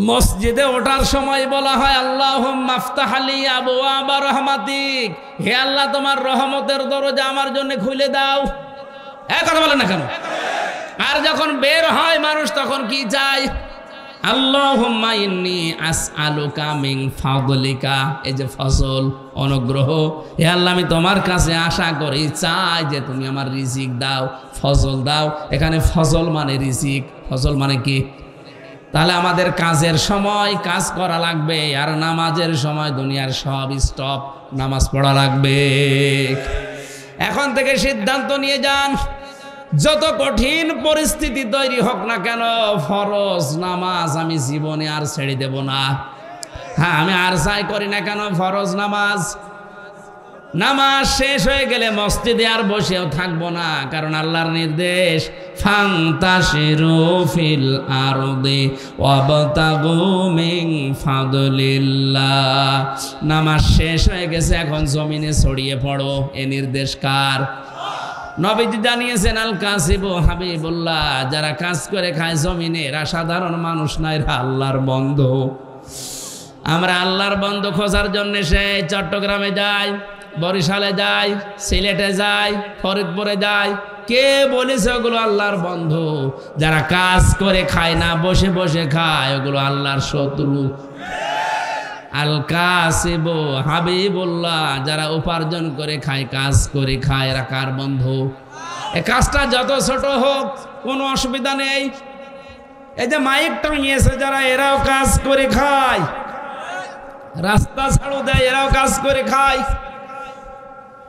মসজিদে ওঠার সময় বলা হয় আল্লাহুম্মা আফতাহ লি আবওয়াবা রাহমাতিক, হে আল্লাহ তোমার রহমতের দরজা আমার জন্য খুলে দাও। এই কথা বলেন না কেন? আর যখন বের হয় মানুষ তখন কি চায়? আল্লাহুম্মা ইন্নী আসআলুকা মিন ফাদলিকা, এই যে ফজল অনুগ্রহ, হে আল্লাহ আমি তোমার কাছে আশা করি চাই যে তুমি আমার রিজিক দাও, ফজল দাও। এখানে ফজল মানে রিজিক, ফজল মানে কি? তাহলে আমাদের কাজের সময় কাজ করা লাগবে, আর নামাজের সময় দুনিয়ার সব স্টপ, নামাজ পড়া লাগবে। এখন থেকে সিদ্ধান্ত নিয়ে যান, যত কঠিন পরিস্থিতি তৈরি হোক না কেন ফরজ নামাজ আমি জীবনে আর ছেড়ে দেব না। হ্যাঁ, আমি আর চাই করি না কেন ফরজ নামাজ, নামাজ শেষ হয়ে গেলে মসজিদে আর বসেও থাকবো না, কারণ আল্লাহর নির্দেশ ফান্তাশিরু ফিল আরদি ওয়াবতাগু মিন ফাদলিল্লাহ। নামাজ শেষ হয়ে গেছে, এখন জমিনে ছড়িয়ে পড়ো, এ নির্দেশ কার? নবীজি জানিয়েছেন আল কাসিবু হাবিবুল্লাহ, যারা কাজ করে খায় জমিনে এরা সাধারণ মানুষ না, এরা আল্লাহর বন্ধু। আমরা আল্লাহর বন্ধু খোঁজার জন্য সেই চট্টগ্রামে যাই, বরিশালে যাই, সিলেটে যাই, ফরিদপুরে যাই। কে বলেছে ওগুলো আল্লাহর বন্ধু? যারা কাজ করে খায় না, বসে বসে খায়, ওগুলো আল্লাহর শত্রু। আল কাসিবু হাবিবুল্লাহ, যারা উপার্জন করে খায়, কাজ করে খায়, এরা কার বন্ধু? এই কাজটা যত ছোট হোক কোনো অসুবিধা নেই। এই যে মাইক টাঙিয়েছে যারা, এরাও কাজ করে খায়, রাস্তা ঝাড়ু দেয়, এরাও কাজ করে খায়।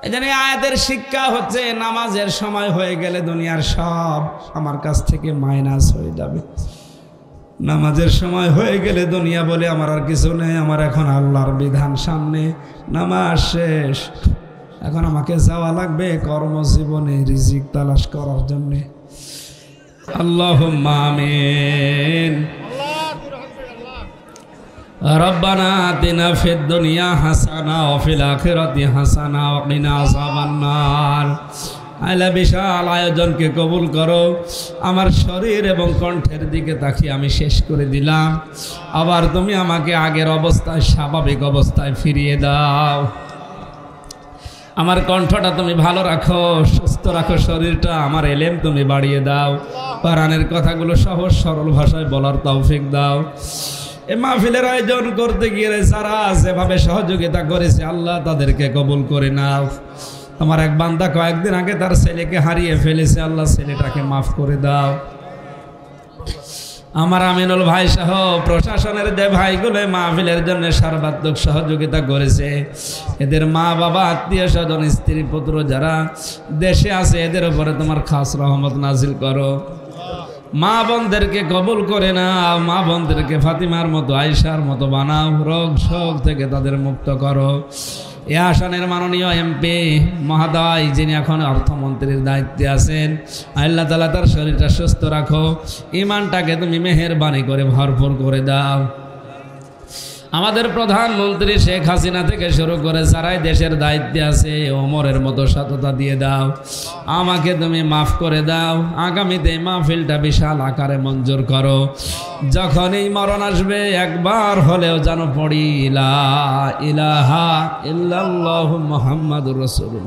এই জন্য আয়াতের শিক্ষা হচ্ছে নামাজের সময় হয়ে গেলে দুনিয়ার সব আমার কাছ থেকে মাইনাস হয়ে যাবে। নামাজের সময় হয়ে গেলে দুনিয়া বলে আমার আর কিছু নেই, আমার এখন আল্লাহর বিধান সামনে, নামাজ শেষ, এখন আমাকে যাওয়া লাগবে কর্মজীবনে রিজিক তালাশ করার জন্যে। আল্লাহুম্মা আমিন। রব্বানা আতিনা ফিদ দুনিয়া হাসানা ওয়া ফিল আখিরাতি হাসানা ওয়া কিনা আযাবান নার। আল্লাহ বিশাল আয়োজনকে কবুল করো। আমার শরীর এবং কণ্ঠের দিকে তাকিয়ে আমি শেষ করে দিলাম, আবার তুমি আমাকে আগের অবস্থায় স্বাভাবিক অবস্থায় ফিরিয়ে দাও। আমার কণ্ঠটা তুমি ভালো রাখো, সুস্থ রাখো শরীরটা, আমার এলেম তুমি বাড়িয়ে দাও, কোরআনের কথাগুলো সহজ সরল ভাষায় বলার তৌফিক দাও। এই মাহফিলের আয়োজন করতে গিয়ে যারা যেভাবে সহযোগিতা করেছে আল্লাহ তাদেরকে কবুল করে নাও। তোমার এক বান্দা কয়েকদিন আগে তার ছেলেকে হারিয়ে ফেলেছে, আল্লাহ ছেলেটাকে মাফ করে দাও। আমার আমিনুল ভাই সহ প্রশাসনের যে ভাইগুলো মাহফিলের জন্য সর্বাত্মক সহযোগিতা করেছে, এদের মা বাবা আত্মীয় স্বজন স্ত্রী পুত্র যারা দেশে আছে এদের উপরে তোমার খাস রহমত নাজিল করো। মা বোনদেরকে কবুল করে নাও, মা বোনদেরকে ফাতিমার মতো আয়েশার মতো বানাও, রোগ শোক থেকে তাদের মুক্ত করো। এ আসনের মাননীয় এমপি মহোদয় যিনি এখন অর্থমন্ত্রীর দায়িত্বে আছেন, আল্লাহ তাআলা তার শরীরটা সুস্থ রাখো, ঈমানটাকে তুমি মেহেরবানি করে ভরপুর করে দাও। আমাদের প্রধানমন্ত্রী শেখ হাসিনা থেকে শুরু করে যারাই দেশের দায়িত্বে আছে ওমরের মতো সততা দিয়ে দাও, আমাকে তুমি মাফ করে দাও। আগামীতে মাহফিলটা বিশাল আকারে মঞ্জুর করো। যখন এই মরণ আসবে একবার হলেও যেন পড়ি লা ইলাহা ইল্লাল্লাহু মুহাম্মাদুর রাসূলুল্লাহ।